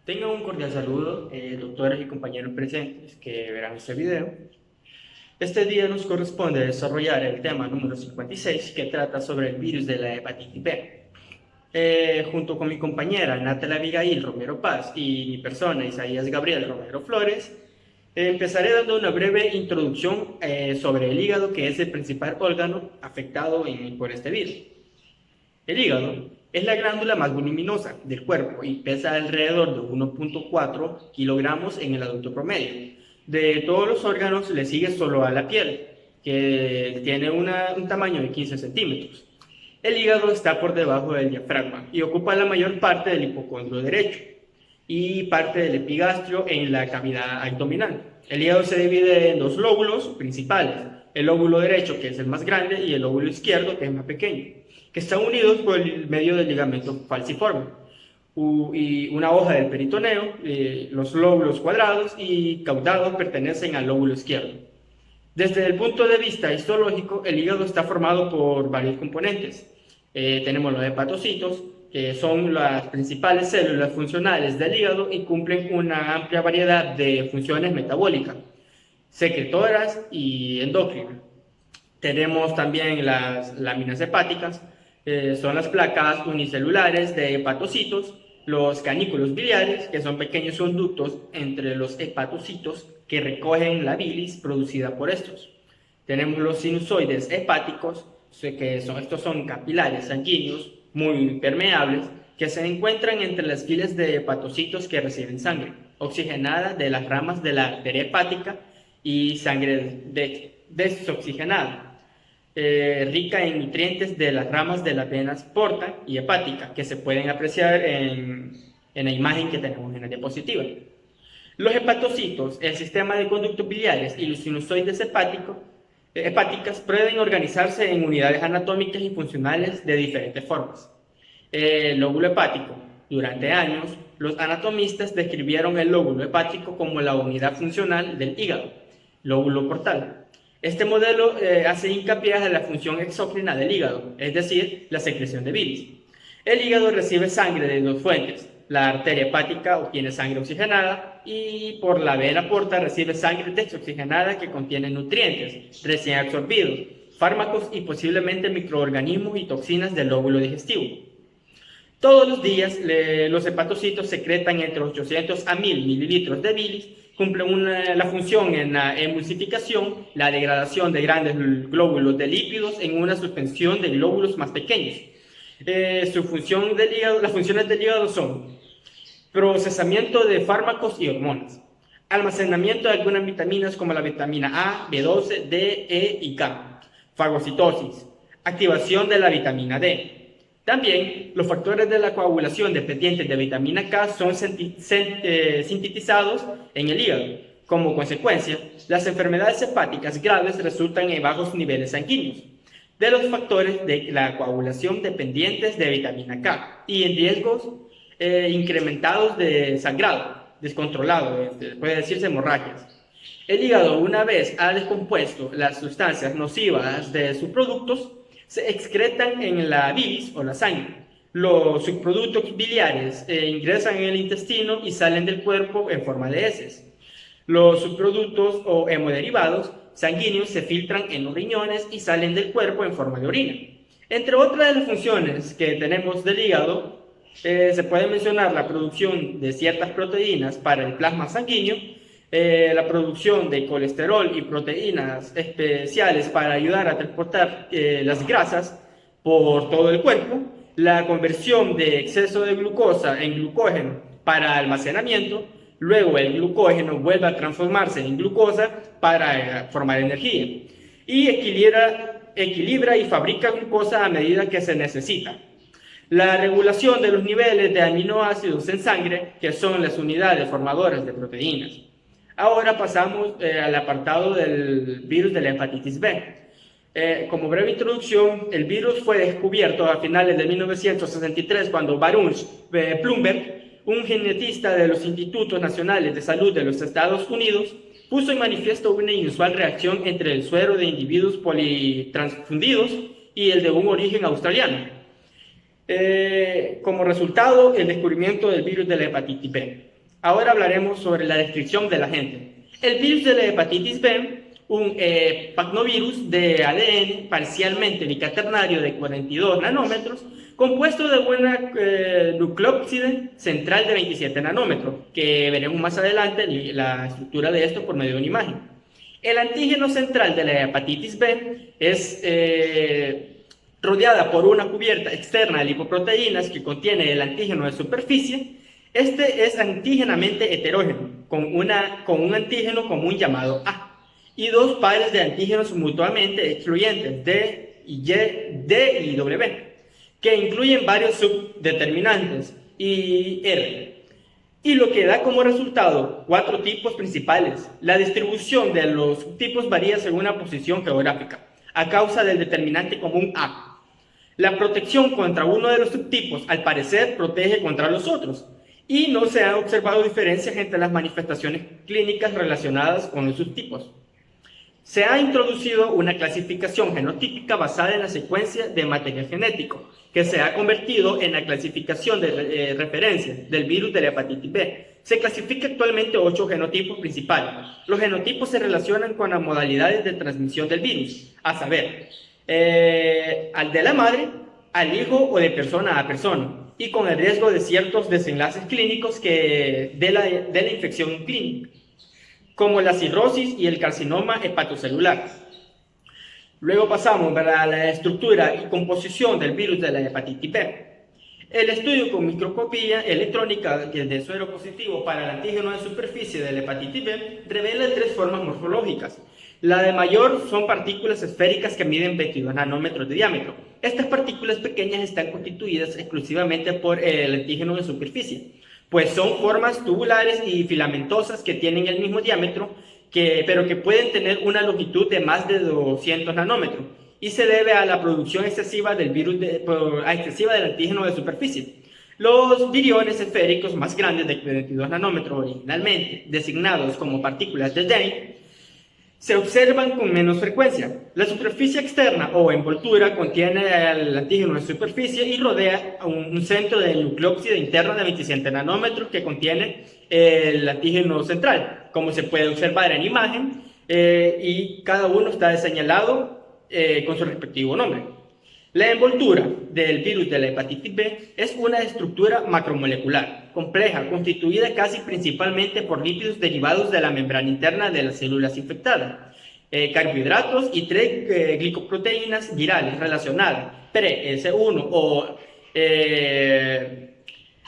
Tengan un cordial saludo, doctores y compañeros presentes que verán este video. Este día nos corresponde desarrollar el tema número 56 que trata sobre el virus de la hepatitis B. Junto con mi compañera Natalia Abigail Romero Paz y mi persona Isaías Gabriel Romero Flores, empezaré dando una breve introducción sobre el hígado, que es el principal órgano afectado por este virus. El hígado es la glándula más voluminosa del cuerpo y pesa alrededor de 1,4 kilogramos en el adulto promedio. De todos los órganos le sigue solo a la piel, que tiene un tamaño de 15 centímetros. El hígado está por debajo del diafragma y ocupa la mayor parte del hipocondrio derecho y parte del epigastrio en la cavidad abdominal. El hígado se divide en dos lóbulos principales: el lóbulo derecho, que es el más grande, y el lóbulo izquierdo, que es más pequeño, que están unidos por el medio del ligamento falciforme y una hoja del peritoneo. Los lóbulos cuadrados y caudados pertenecen al lóbulo izquierdo. Desde el punto de vista histológico, el hígado está formado por varios componentes. Tenemos los hepatocitos, que son las principales células funcionales del hígado y cumplen una amplia variedad de funciones metabólicas, secretoras y endocrinas. Tenemos también las láminas hepáticas, son las placas unicelulares de hepatocitos, los canículos biliares, que son pequeños conductos entre los hepatocitos que recogen la bilis producida por estos. Tenemos los sinusoides hepáticos, estos son capilares sanguíneos muy permeables que se encuentran entre las filas de hepatocitos que reciben sangre oxigenada de las ramas de la arteria hepática y sangre desoxigenada, rica en nutrientes de las ramas de las venas porta y hepática, que se pueden apreciar en la imagen que tenemos en la diapositiva. Los hepatocitos, el sistema de conductos biliares y los sinusoides hepáticas pueden organizarse en unidades anatómicas y funcionales de diferentes formas. El lóbulo hepático. Durante años, los anatomistas describieron el lóbulo hepático como la unidad funcional del hígado, lóbulo portal. Este modelo hace hincapié en la función exócrina del hígado, es decir, la secreción de bilis. El hígado recibe sangre de dos fuentes: la arteria hepática obtiene sangre oxigenada y por la vena porta recibe sangre desoxigenada que contiene nutrientes recién absorbidos, fármacos y posiblemente microorganismos y toxinas del lóbulo digestivo. Todos los días los hepatocitos secretan entre 800 a 1000 mililitros de bilis, cumplen la función en la emulsificación, la degradación de grandes glóbulos de lípidos en una suspensión de glóbulos más pequeños. Las funciones del hígado son procesamiento de fármacos y hormonas, almacenamiento de algunas vitaminas como la vitamina A, B12, D, E y K, fagocitosis, activación de la vitamina D. También los factores de la coagulación dependientes de vitamina K son sintetizados en el hígado. Como consecuencia, las enfermedades hepáticas graves resultan en bajos niveles sanguíneos de los factores de la coagulación dependientes de vitamina K y en riesgos incrementados de sangrado descontrolado, puede decirse hemorragias. El hígado, una vez ha descompuesto las sustancias nocivas de sus productos, se excretan en la bilis o la sangre. Los subproductos biliares ingresan en el intestino y salen del cuerpo en forma de heces. Los subproductos o hemoderivados sanguíneos se filtran en los riñones y salen del cuerpo en forma de orina. Entre otras de las funciones que tenemos del hígado, se puede mencionar la producción de ciertas proteínas para el plasma sanguíneo, la producción de colesterol y proteínas especiales para ayudar a transportar las grasas por todo el cuerpo, la conversión de exceso de glucosa en glucógeno para almacenamiento. Luego el glucógeno vuelve a transformarse en glucosa para formar energía y equilibra y fabrica glucosa a medida que se necesita. La regulación de los niveles de aminoácidos en sangre, que son las unidades formadoras de proteínas. Ahora pasamos al apartado del virus de la hepatitis B. Como breve introducción, el virus fue descubierto a finales de 1963 cuando Baruch Blumberg, un genetista de los Institutos Nacionales de Salud de los Estados Unidos, puso en manifiesto una inusual reacción entre el suero de individuos politransfundidos y el de un origen australiano. Como resultado, el descubrimiento del virus de la hepatitis B. Ahora hablaremos sobre la descripción del agente. El virus de la hepatitis B, un pacnovirus de ADN parcialmente bicaternario de 42 nanómetros, compuesto de una nucleópside central de 27 nanómetros, que veremos más adelante la estructura de esto por medio de una imagen. El antígeno central de la hepatitis B es rodeada por una cubierta externa de lipoproteínas que contiene el antígeno de superficie. Este es antígenamente heterógeno, con un antígeno común llamado A y dos pares de antígenos mutuamente excluyentes, D y W, que incluyen varios subdeterminantes y R, y lo que da como resultado 4 tipos principales. La distribución de los subtipos varía según la posición geográfica, a causa del determinante común A. La protección contra uno de los subtipos, al parecer, protege contra los otros, y no se han observado diferencias entre las manifestaciones clínicas relacionadas con los subtipos. Se ha introducido una clasificación genotípica basada en la secuencia de material genético, que se ha convertido en la clasificación de referencia del virus de la hepatitis B. Se clasifica actualmente 8 genotipos principales. Los genotipos se relacionan con las modalidades de transmisión del virus, a saber, al de la madre, al hijo o de persona a persona, y con el riesgo de ciertos desenlaces clínicos de la infección clínica, como la cirrosis y el carcinoma hepatocelular. Luego pasamos a la estructura y composición del virus de la hepatitis B. El estudio con microscopía electrónica de suero positivo para el antígeno de superficie de la hepatitis B revela 3 formas morfológicas. La de mayor son partículas esféricas que miden 22 nanómetros de diámetro. Estas partículas pequeñas están constituidas exclusivamente por el antígeno de superficie, pues son formas tubulares y filamentosas que tienen el mismo diámetro, pero que pueden tener una longitud de más de 200 nanómetros, y se debe a la producción excesiva del excesiva del antígeno de superficie. Los viriones esféricos más grandes de 22 nanómetros, originalmente designados como partículas de Dane, se observan con menos frecuencia. La superficie externa o envoltura contiene el antígeno de superficie y rodea un centro de nucleópside interna de 27 nanómetros que contiene el antígeno central, como se puede observar en imagen, y cada uno está señalado con su respectivo nombre. La envoltura del virus de la hepatitis B es una estructura macromolecular, compleja, constituida casi principalmente por lípidos derivados de la membrana interna de las células infectadas, carbohidratos y 3 glicoproteínas virales relacionadas, pre-S1 o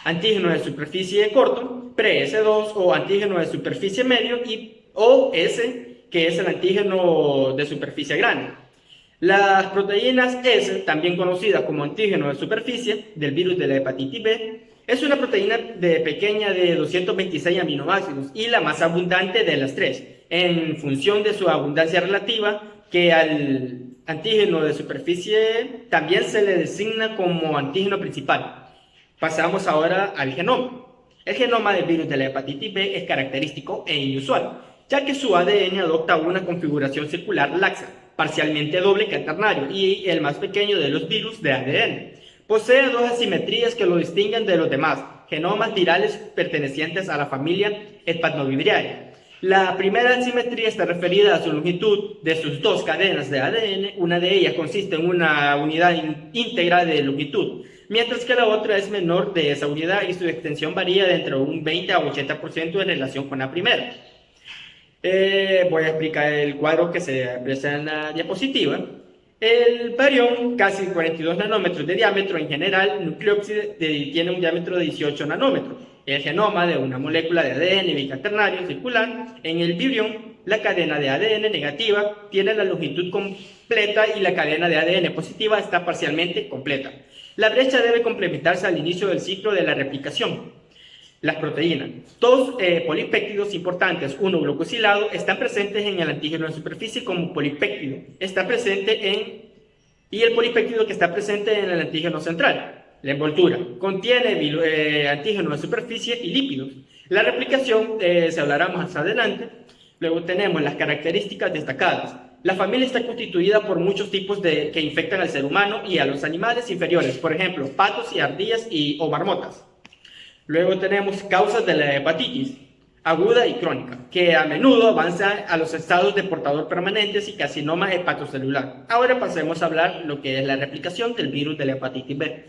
antígeno de superficie corto, pre-S2 o antígeno de superficie medio o S, que es el antígeno de superficie grande. Las proteínas S, también conocida como antígeno de superficie del virus de la hepatitis B, es una proteína pequeña de 226 aminoácidos y la más abundante de las 3, en función de su abundancia relativa, que al antígeno de superficie también se le designa como antígeno principal. Pasamos ahora al genoma. El genoma del virus de la hepatitis B es característico e inusual, ya que su ADN adopta una configuración circular laxa, parcialmente doble caternario y el más pequeño de los virus de ADN. Posee 2 asimetrías que lo distinguen de los demás genomas virales pertenecientes a la familia Hepatnoviridae. La primera asimetría está referida a su longitud de sus 2 cadenas de ADN. Una de ellas consiste en una unidad íntegra de longitud, mientras que la otra es menor de esa unidad y su extensión varía de entre un 20 a 80% en relación con la primera. Voy a explicar el cuadro que se expresa en la diapositiva. El barión, casi 42 nanómetros de diámetro, en general, nucleópside tiene un diámetro de 18 nanómetros. El genoma de una molécula de ADN bicaternario circular, en el virión, la cadena de ADN negativa tiene la longitud completa y la cadena de ADN positiva está parcialmente completa. La brecha debe complementarse al inicio del ciclo de la replicación. Las proteínas. 2 polipéptidos importantes, uno glucosilado, están presentes en el antígeno de superficie como polipéptido. Está presente y el polipéptido que está presente en el antígeno central. La envoltura. Contiene antígeno de superficie y lípidos. La replicación se hablará más adelante. Luego tenemos las características destacadas. La familia está constituida por muchos tipos que infectan al ser humano y a los animales inferiores, por ejemplo, patos y ardillas o marmotas. Luego tenemos causas de la hepatitis, aguda y crónica, que a menudo avanza a los estados de portador permanentes y carcinoma hepatocelular. Ahora pasemos a hablar lo que es la replicación del virus de la hepatitis B.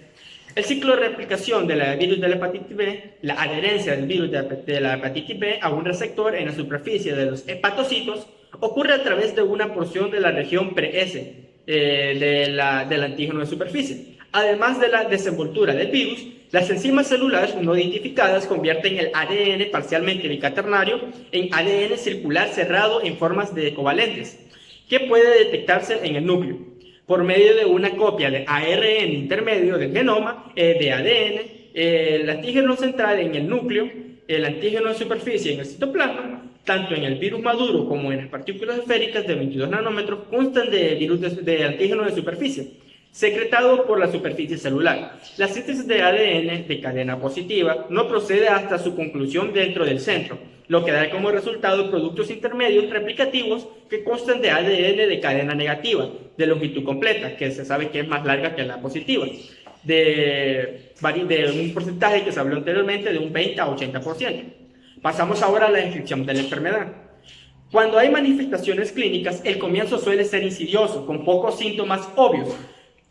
El ciclo de replicación del virus de la hepatitis B, la adherencia del virus de la hepatitis B a un receptor en la superficie de los hepatocitos, ocurre a través de una porción de la región pre-S del antígeno de superficie. Además de la desenvoltura del virus, las enzimas celulares no identificadas convierten el ADN parcialmente bicaternario en ADN circular cerrado en formas de covalentes, que puede detectarse en el núcleo, por medio de una copia de ARN intermedio del genoma de ADN, el antígeno central en el núcleo, el antígeno de superficie en el citoplasma. Tanto en el virus maduro como en las partículas esféricas de 22 nanómetros constan de virus de antígeno de superficie, secretado por la superficie celular. La síntesis de ADN de cadena positiva no procede hasta su conclusión dentro del centro, lo que da como resultado productos intermedios replicativos que constan de ADN de cadena negativa, de longitud completa, que se sabe que es más larga que la positiva, de un porcentaje que se habló anteriormente de un 20 a 80%. Pasamos ahora a la descripción de la enfermedad. Cuando hay manifestaciones clínicas, el comienzo suele ser insidioso, con pocos síntomas obvios,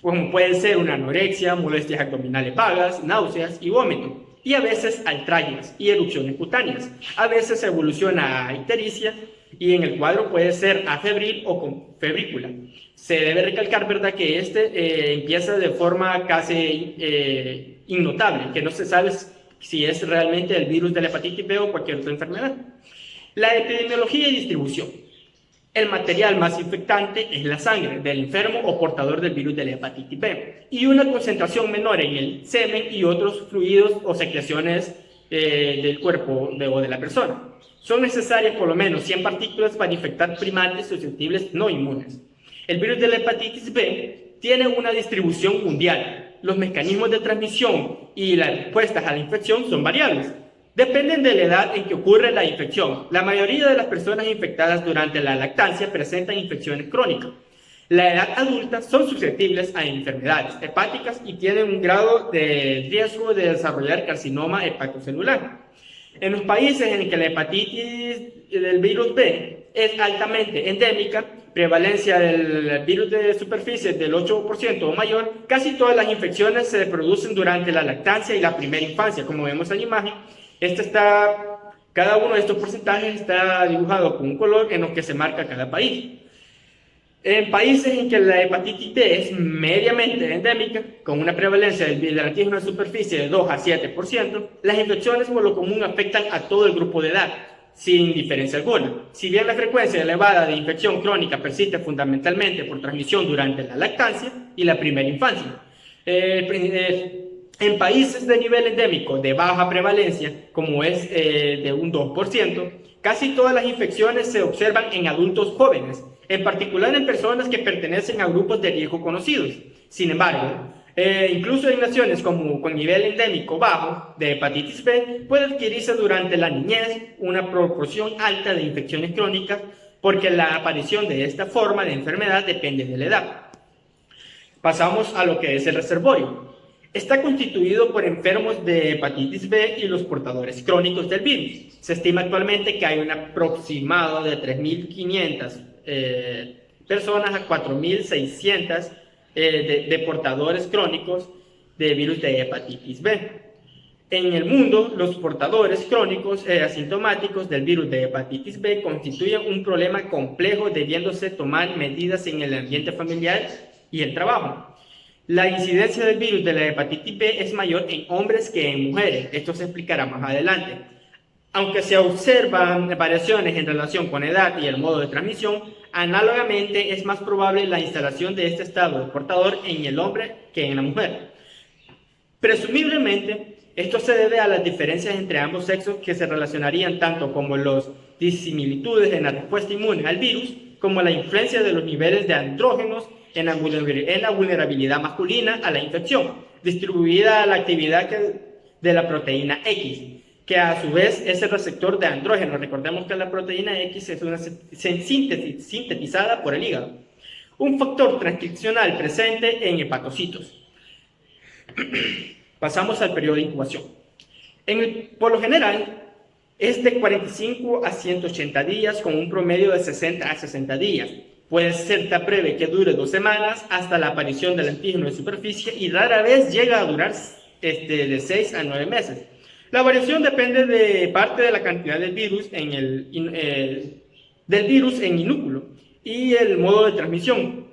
como pueden ser una anorexia, molestias abdominales vagas, náuseas y vómito, y a veces artralgias y erupciones cutáneas. A veces evoluciona a ictericia y en el cuadro puede ser afebril o con febrícula. Se debe recalcar, ¿verdad?, que empieza de forma casi innotable, que no se sabe si es realmente el virus de la hepatitis B o cualquier otra enfermedad. La epidemiología y distribución. El material más infectante es la sangre del enfermo o portador del virus de la hepatitis B y una concentración menor en el semen y otros fluidos o secreciones del cuerpo o de la persona. Son necesarias por lo menos 100 partículas para infectar primates susceptibles no inmunes. El virus de la hepatitis B tiene una distribución mundial. Los mecanismos de transmisión y las respuestas a la infección son variables. Dependen de la edad en que ocurre la infección. La mayoría de las personas infectadas durante la lactancia presentan infecciones crónicas. La edad adulta son susceptibles a enfermedades hepáticas y tienen un grado de riesgo de desarrollar carcinoma hepatocelular. En los países en que la hepatitis del virus B es altamente endémica, prevalencia del virus de superficie del 8% o mayor, casi todas las infecciones se producen durante la lactancia y la primera infancia, como vemos en la imagen. Cada uno de estos porcentajes está dibujado con un color en lo que se marca cada país. En países en que la hepatitis B es mediamente endémica, con una prevalencia del antígeno de superficie de 2 a 7%, las infecciones por lo común afectan a todo el grupo de edad, sin diferencia alguna. Si bien la frecuencia elevada de infección crónica persiste fundamentalmente por transmisión durante la lactancia y la primera infancia, en países de nivel endémico de baja prevalencia, como es de un 2%, casi todas las infecciones se observan en adultos jóvenes, en particular en personas que pertenecen a grupos de riesgo conocidos. Sin embargo, incluso en naciones con nivel endémico bajo de hepatitis B, puede adquirirse durante la niñez una proporción alta de infecciones crónicas porque la aparición de esta forma de enfermedad depende de la edad. Pasamos a lo que es el reservorio. Está constituido por enfermos de hepatitis B y los portadores crónicos del virus. Se estima actualmente que hay un aproximado de 3.500 personas a 4.600 de portadores crónicos de virus de hepatitis B. En el mundo, los portadores crónicos asintomáticos del virus de hepatitis B constituyen un problema complejo, debiéndose tomar medidas en el ambiente familiar y el trabajo. La incidencia del virus de la hepatitis B es mayor en hombres que en mujeres. Esto se explicará más adelante. Aunque se observan variaciones en relación con edad y el modo de transmisión, análogamente es más probable la instalación de este estado de portador en el hombre que en la mujer. Presumiblemente, esto se debe a las diferencias entre ambos sexos que se relacionarían tanto como las disimilitudes en la respuesta inmune al virus, como la influencia de los niveles de andrógenos en la vulnerabilidad masculina a la infección, distribuida a la actividad de la proteína X, que a su vez es el receptor de andrógeno. Recordemos que la proteína X es una sintetizada por el hígado. Un factor transcripcional presente en hepatocitos. Pasamos al periodo de incubación. Por lo general, es de 45 a 180 días con un promedio de 60 a 60 días. Puede ser tan breve que dure 2 semanas hasta la aparición del antígeno de superficie y rara vez llega a durar de 6 a 9 meses. La variación depende de parte de la cantidad del virus en inúculo y el modo de transmisión,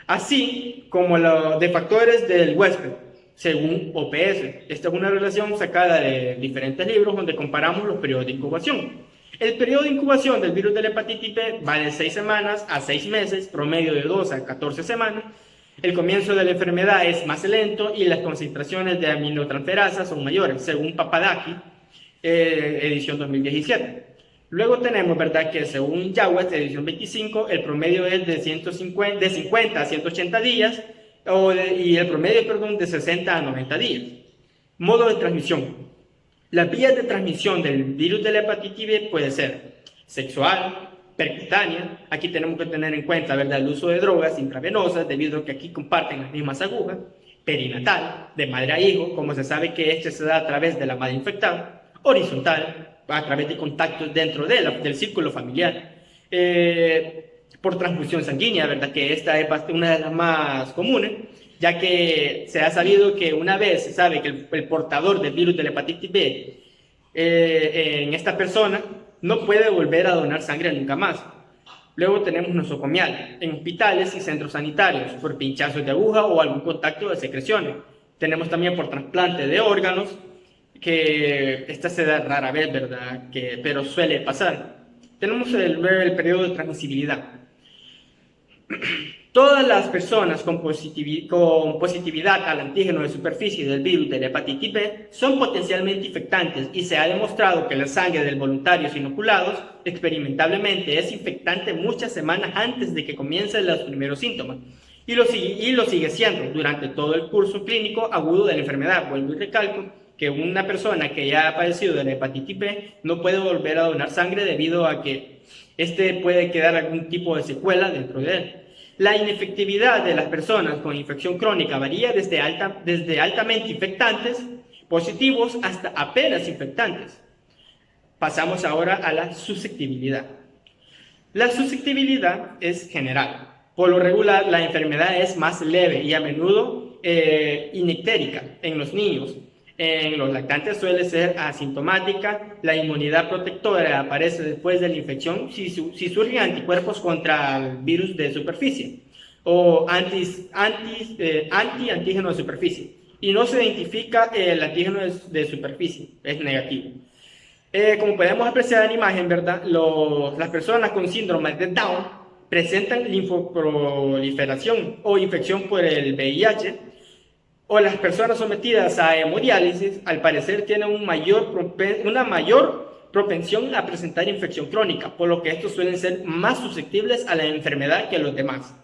así como de factores del huésped, según OPS. Esta es una relación sacada de diferentes libros donde comparamos los periodos de incubación. El periodo de incubación del virus de la hepatitis B va de 6 semanas a 6 meses, promedio de 2 a 14 semanas. El comienzo de la enfermedad es más lento y las concentraciones de aminotransferasa son mayores, según Papadakis, edición 2017. Luego tenemos, ¿verdad?, que según Yawes, edición 25, el promedio es de 50 a 180 días y el promedio, perdón, de 60 a 90 días. Modo de transmisión. Las vías de transmisión del virus de la hepatitis B puede ser sexual, percutánea. Aquí tenemos que tener en cuenta, ¿verdad?, el uso de drogas intravenosas, debido a que aquí comparten las mismas agujas. Perinatal, de madre a hijo, como se sabe que este se da a través de la madre infectada. Horizontal, a través de contactos dentro del círculo familiar. Por transfusión sanguínea, ¿verdad?, que esta es una de las más comunes, ya que se ha sabido que una vez se sabe que el portador del virus de la hepatitis B en esta persona no puede volver a donar sangre nunca más. Luego tenemos nosocomial, en hospitales y centros sanitarios, por pinchazos de aguja o algún contacto de secreciones. Tenemos también por trasplante de órganos, que esta se da rara vez, ¿verdad?, pero suele pasar. Tenemos el periodo de transmisibilidad. Todas las personas con positividad al antígeno de superficie del virus de la hepatitis B son potencialmente infectantes y se ha demostrado que la sangre de voluntarios inoculados experimentalmente es infectante muchas semanas antes de que comiencen los primeros síntomas y lo sigue siendo durante todo el curso clínico agudo de la enfermedad. Vuelvo y recalco que una persona que ya ha padecido de la hepatitis B no puede volver a donar sangre debido a que puede quedar algún tipo de secuela dentro de él. La inefectividad de las personas con infección crónica varía desde altamente infectantes, positivos, hasta apenas infectantes. Pasamos ahora a la susceptibilidad. La susceptibilidad es general. Por lo regular, la enfermedad es más leve y a menudo inictérica en los niños. En los lactantes suele ser asintomática. La inmunidad protectora aparece después de la infección si surgen anticuerpos contra el virus de superficie o antígeno de superficie y no se identifica el antígeno de superficie, es negativo. Como podemos apreciar en la imagen, ¿verdad?, las personas con síndrome de Down presentan linfoproliferación o infección por el VIH, o las personas sometidas a hemodiálisis, al parecer, tienen una mayor propensión a presentar infección crónica, por lo que estos suelen ser más susceptibles a la enfermedad que los demás.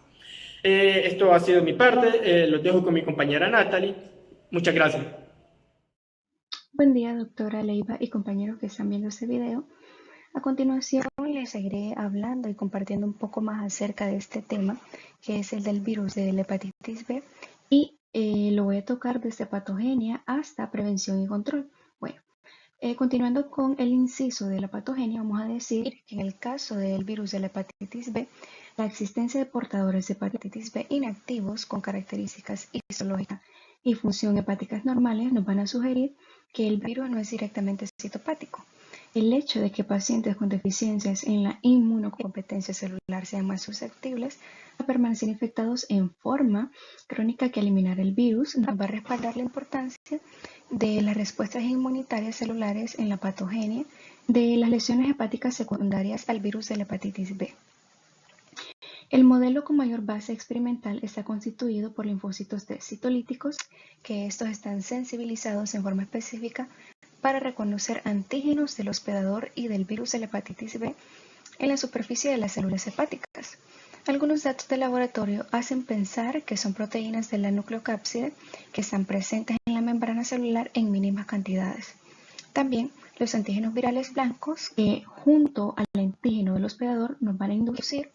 Esto ha sido mi parte, los dejo con mi compañera Natalie. Muchas gracias. Buen día, doctora Leiva y compañeros que están viendo este video. A continuación les seguiré hablando y compartiendo un poco más acerca de este tema, que es el del virus de la hepatitis B, y lo voy a tocar desde patogenia hasta prevención y control. Bueno, continuando con el inciso de la patogenia, vamos a decir que en el caso del virus de la hepatitis B, la existencia de portadores de hepatitis B inactivos con características histológicas y función hepáticas normales nos van a sugerir que el virus no es directamente citopático. El hecho de que pacientes con deficiencias en la inmunocompetencia celular sean más susceptibles a permanecer infectados en forma crónica que eliminar el virus nos va a respaldar la importancia de las respuestas inmunitarias celulares en la patogenia de las lesiones hepáticas secundarias al virus de la hepatitis B. El modelo con mayor base experimental está constituido por linfocitos T citolíticos, que estos están sensibilizados en forma específica para reconocer antígenos del hospedador y del virus de la hepatitis B en la superficie de las células hepáticas. Algunos datos de laboratorio hacen pensar que son proteínas de la nucleocápside que están presentes en la membrana celular en mínimas cantidades. También los antígenos virales blancos que junto al antígeno del hospedador nos van a inducir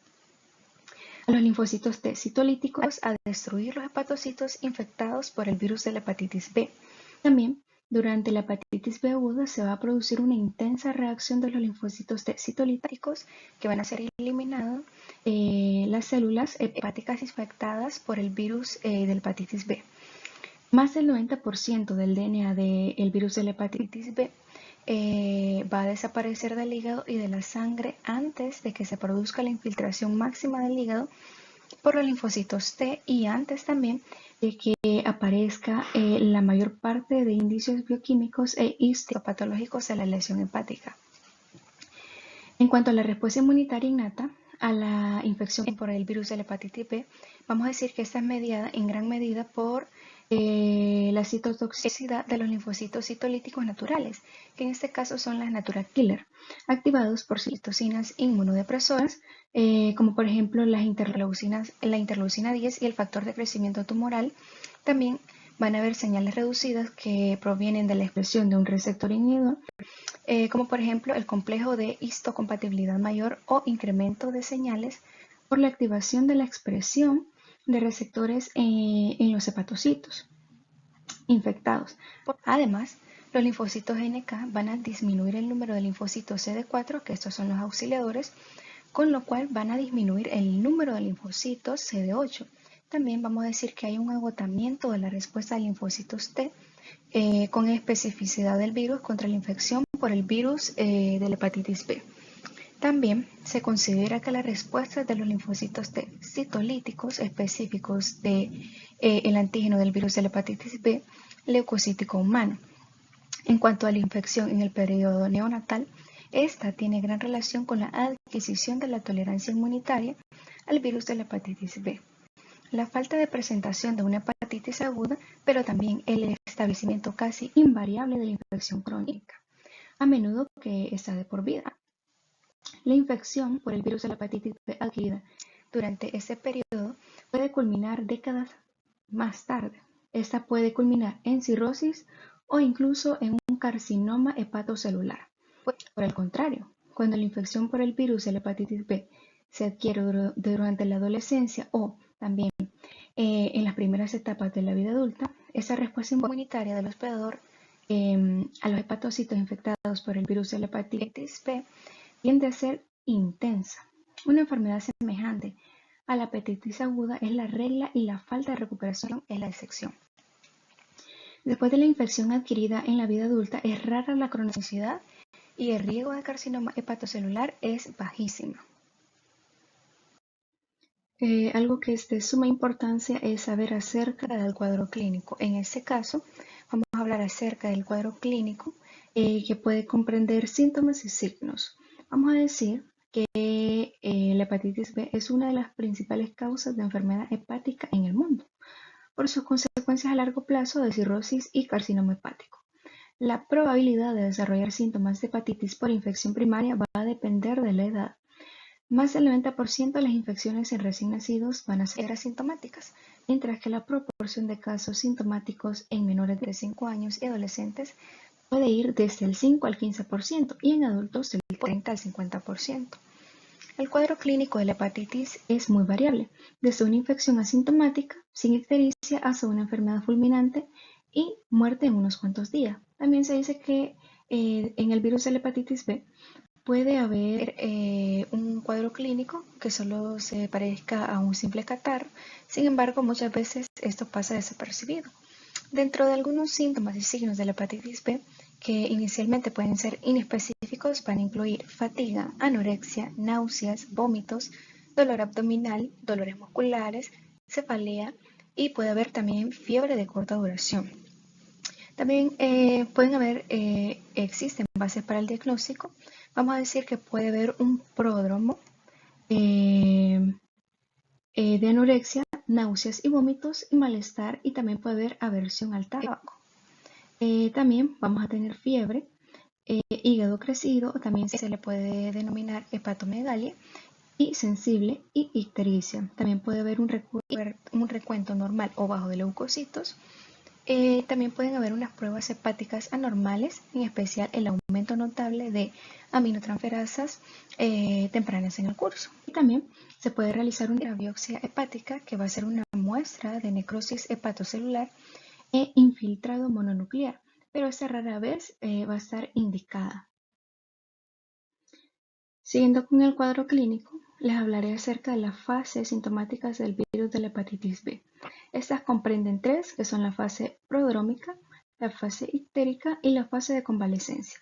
a los linfocitos T citolíticos a destruir los hepatocitos infectados por el virus de la hepatitis B. También Durante la hepatitis B aguda se va a producir una intensa reacción de los linfocitos T citolíticos que van a ser eliminados las células hepáticas infectadas por el virus de la hepatitis B. Más del 90% del DNA del virus de la hepatitis B va a desaparecer del hígado y de la sangre antes de que se produzca la infiltración máxima del hígado por los linfocitos T y antes también de que aparezca la mayor parte de indicios bioquímicos e histopatológicos de la lesión hepática. En cuanto a la respuesta inmunitaria innata a la infección por el virus de la hepatitis B, vamos a decir que esta es mediada en gran medida por la citotoxicidad de los linfocitos citolíticos naturales, que en este caso son las natural killer, activados por citocinas inmunodepresoras, como por ejemplo la interleucina 10 y el factor de crecimiento tumoral. También van a haber señales reducidas que provienen de la expresión de un receptor inhibidor, como por ejemplo el complejo de histocompatibilidad mayor o incremento de señales por la activación de la expresión de receptores en los hepatocitos infectados. Además, los linfocitos NK van a disminuir el número de linfocitos CD4, que estos son los auxiliadores, con lo cual van a disminuir el número de linfocitos CD8. También vamos a decir que hay un agotamiento de la respuesta de linfocitos T con especificidad del virus contra la infección por el virus de la hepatitis B. También se considera que la respuesta de los linfocitos T citolíticos específicos del antígeno del virus de la hepatitis B leucocítico humano. En cuanto a la infección en el periodo neonatal, esta tiene gran relación con la adquisición de la tolerancia inmunitaria al virus de la hepatitis B. La falta de presentación de una hepatitis aguda, pero también el establecimiento casi invariable de la infección crónica, a menudo que está de por vida. La infección por el virus de la hepatitis B adquirida durante ese periodo puede culminar décadas más tarde. Esta puede culminar en cirrosis o incluso en un carcinoma hepatocelular. Por el contrario, cuando la infección por el virus de la hepatitis B se adquiere durante la adolescencia o también en las primeras etapas de la vida adulta, esa respuesta inmunitaria del hospedador a los hepatocitos infectados por el virus de la hepatitis B tiende a ser intensa. Una enfermedad semejante a la hepatitis aguda es la regla y la falta de recuperación es la excepción. Después de la infección adquirida en la vida adulta es rara la cronicidad y el riesgo de carcinoma hepatocelular es bajísimo. Algo que es de suma importancia es saber acerca del cuadro clínico. En este caso, vamos a hablar acerca del cuadro clínico que puede comprender síntomas y signos. Vamos a decir que la hepatitis B es una de las principales causas de enfermedad hepática en el mundo, por sus consecuencias a largo plazo de cirrosis y carcinoma hepático. La probabilidad de desarrollar síntomas de hepatitis por infección primaria va a depender de la edad. Más del 90% de las infecciones en recién nacidos van a ser asintomáticas, mientras que la proporción de casos sintomáticos en menores de 5 años y adolescentes puede ir desde el 5 al 15% y en adultos del 30 al 50%. El cuadro clínico de la hepatitis es muy variable, desde una infección asintomática, sin ictericia, hasta una enfermedad fulminante y muerte en unos cuantos días. También se dice que en el virus de la hepatitis B puede haber un cuadro clínico que solo se parezca a un simple catarro, sin embargo muchas veces esto pasa desapercibido. Dentro de algunos síntomas y signos de la hepatitis B, que inicialmente pueden ser inespecíficos, van a incluir fatiga, anorexia, náuseas, vómitos, dolor abdominal, dolores musculares, cefalea y puede haber también fiebre de corta duración. También existen bases para el diagnóstico. Vamos a decir que puede haber un pródromo de anorexia, náuseas y vómitos y malestar, y también puede haber aversión al tabaco. También vamos a tener fiebre, hígado crecido, o también se le puede denominar hepatomegalia, y sensible y ictericia. También puede haber un recuento normal o bajo de leucocitos. También pueden haber unas pruebas hepáticas anormales, en especial el aumento notable de aminotransferasas tempranas en el curso. Y también se puede realizar una biopsia hepática, que va a ser una muestra de necrosis hepatocelular e infiltrado mononuclear, pero esta rara vez va a estar indicada. Siguiendo con el cuadro clínico, les hablaré acerca de las fases sintomáticas del virus de la hepatitis B. Estas comprenden tres, que son la fase prodrómica, la fase ictérica y la fase de convalecencia.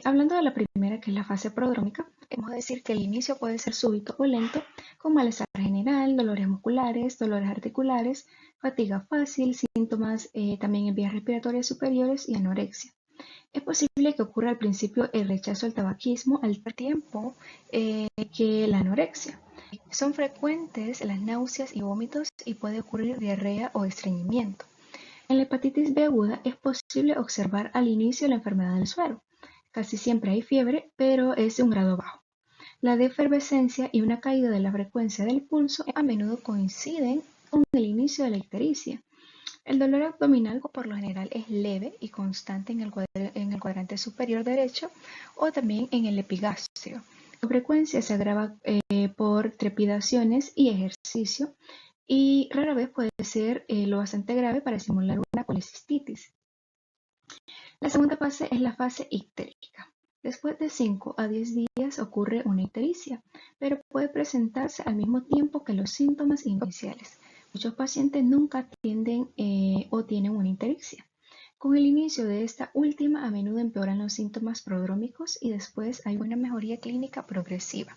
Hablando de la primera, que es la fase prodrómica, podemos decir que el inicio puede ser súbito o lento, con malestar general, dolores musculares, dolores articulares, fatiga fácil, síntomas también en vías respiratorias superiores y anorexia. Es posible que ocurra al principio el rechazo al tabaquismo al tiempo que la anorexia. Son frecuentes las náuseas y vómitos y puede ocurrir diarrea o estreñimiento. En la hepatitis B aguda es posible observar al inicio la enfermedad del suero. Casi siempre hay fiebre, pero es de un grado bajo. La defervescencia y una caída de la frecuencia del pulso a menudo coinciden con el inicio de la ictericia. El dolor abdominal por lo general es leve y constante en el cuadrante superior derecho o también en el epigastrio. Con frecuencia se agrava por trepidaciones y ejercicio y rara vez puede ser lo bastante grave para simular una colecistitis. La segunda fase es la fase ictérica. Después de 5 a 10 días ocurre una ictericia, pero puede presentarse al mismo tiempo que los síntomas iniciales. Muchos pacientes nunca atienden o tienen una ictericia. Con el inicio de esta última, a menudo empeoran los síntomas prodrómicos y después hay una mejoría clínica progresiva.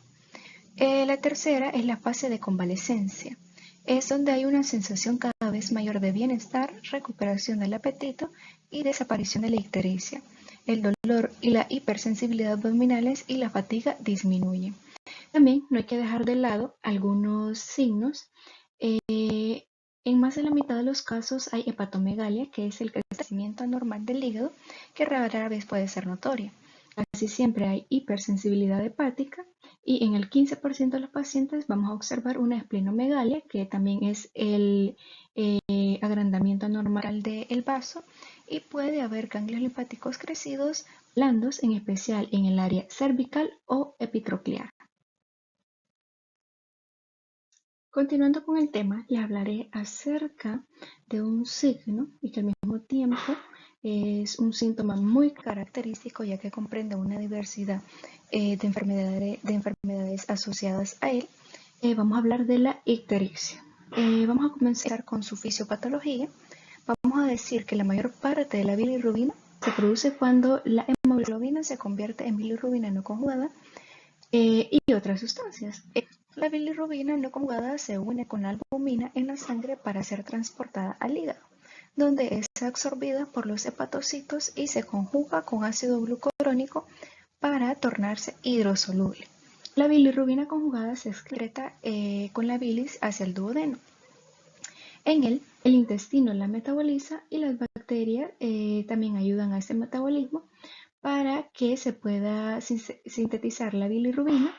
La tercera es la fase de convalecencia. Es donde hay una sensación cada vez mayor de bienestar, recuperación del apetito y desaparición de la ictericia. El dolor y la hipersensibilidad abdominales y la fatiga disminuyen. También no hay que dejar de lado algunos signos. En más de la mitad de los casos hay hepatomegalia, que es el crecimiento anormal del hígado, que rara vez puede ser notoria. Casi siempre hay hipersensibilidad hepática y en el 15% de los pacientes vamos a observar una esplenomegalia, que también es el agrandamiento anormal del vaso, y puede haber ganglios linfáticos crecidos blandos, en especial en el área cervical o epitroclear. Continuando con el tema, les hablaré acerca de un signo y que al mismo tiempo es un síntoma muy característico, ya que comprende una diversidad de enfermedades asociadas a él. Vamos a hablar de la ictericia. Vamos a comenzar con su fisiopatología. Vamos a decir que la mayor parte de la bilirrubina se produce cuando la hemoglobina se convierte en bilirrubina no conjugada y otras sustancias. La bilirrubina no conjugada se une con la albumina en la sangre para ser transportada al hígado, donde es absorbida por los hepatocitos y se conjuga con ácido glucurónico para tornarse hidrosoluble. La bilirrubina conjugada se excreta con la bilis hacia el duodeno. En él, el intestino la metaboliza y las bacterias también ayudan a este metabolismo para que se pueda sintetizar la bilirrubina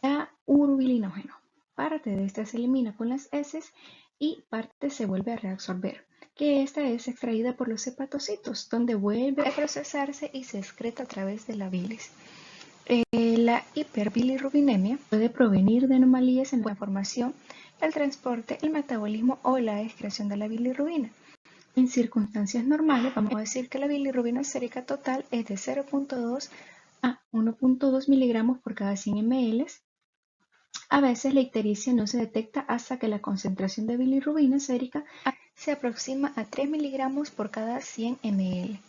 a urobilinógeno. Parte de esta se elimina con las heces y parte se vuelve a reabsorber, que esta es extraída por los hepatocitos, donde vuelve a procesarse y se excreta a través de la bilis. La hiperbilirrubinemia puede provenir de anomalías en la formación, el transporte, el metabolismo o la excreción de la bilirrubina. En circunstancias normales, vamos a decir que la bilirrubina sérica total es de 0.2 a 1.2 miligramos por cada 100 ml. A veces la ictericia no se detecta hasta que la concentración de bilirrubina sérica se aproxima a 3 miligramos por cada 100 ml.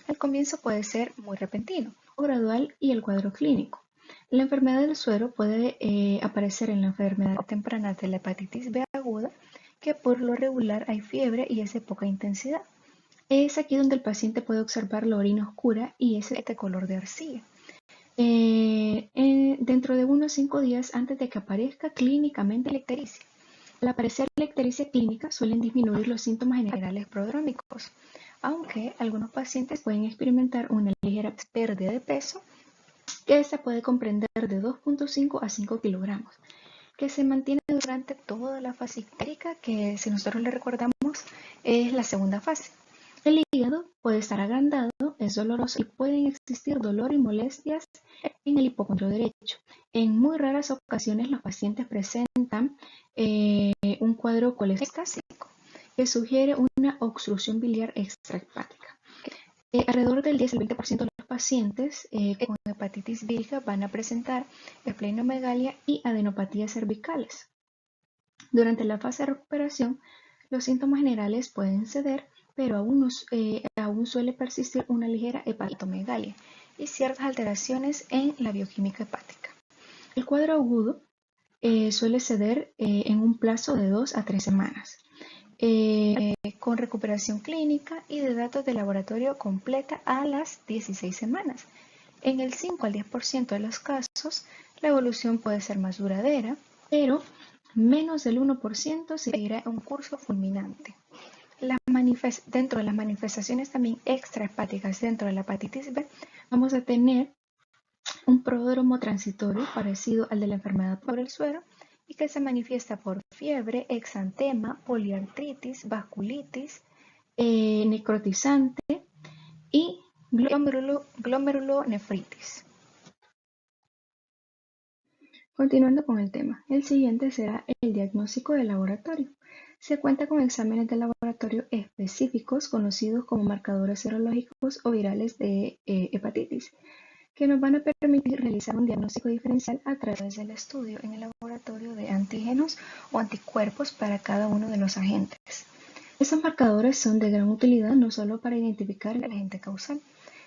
El comienzo puede ser muy repentino o gradual y el cuadro clínico. La enfermedad del suero puede aparecer en la enfermedad temprana de la hepatitis B aguda, que por lo regular hay fiebre y es de poca intensidad. Es aquí donde el paciente puede observar la orina oscura y es de color de arcilla. Dentro de unos 5 días antes de que aparezca clínicamente la ictericia. Al aparecer la ictericia clínica suelen disminuir los síntomas generales prodrómicos, aunque algunos pacientes pueden experimentar una ligera pérdida de peso, que esta puede comprender de 2.5 a 5 kilogramos, que se mantiene durante toda la fase ictérica, que si nosotros le recordamos es la segunda fase. El hígado puede estar agrandado, es doloroso y pueden existir dolor y molestias en el hipocondrio derecho. En muy raras ocasiones los pacientes presentan un cuadro colestásico que sugiere una obstrucción biliar extrahepática. Alrededor del 10 al 20% de los pacientes con hepatitis vírica van a presentar esplenomegalia y adenopatías cervicales. Durante la fase de recuperación, los síntomas generales pueden ceder, pero aún suele persistir una ligera hepatomegalia y ciertas alteraciones en la bioquímica hepática. El cuadro agudo suele ceder en un plazo de 2 a 3 semanas, con recuperación clínica y de datos de laboratorio completa a las 16 semanas. En el 5 al 10% de los casos, la evolución puede ser más duradera, pero menos del 1% seguirá un curso fulminante. Dentro de las manifestaciones también extrahepáticas dentro de la hepatitis B, vamos a tener un pródromo transitorio parecido al de la enfermedad por el suero y que se manifiesta por fiebre, exantema, poliartritis, vasculitis, necrotizante y glomerulonefritis. Continuando con el tema, el siguiente será el diagnóstico de laboratorio. Se cuenta con exámenes de laboratorio específicos conocidos como marcadores serológicos o virales de hepatitis, que nos van a permitir realizar un diagnóstico diferencial a través del estudio en el laboratorio de antígenos o anticuerpos para cada uno de los agentes. Estos marcadores son de gran utilidad no solo para identificar el agente causal,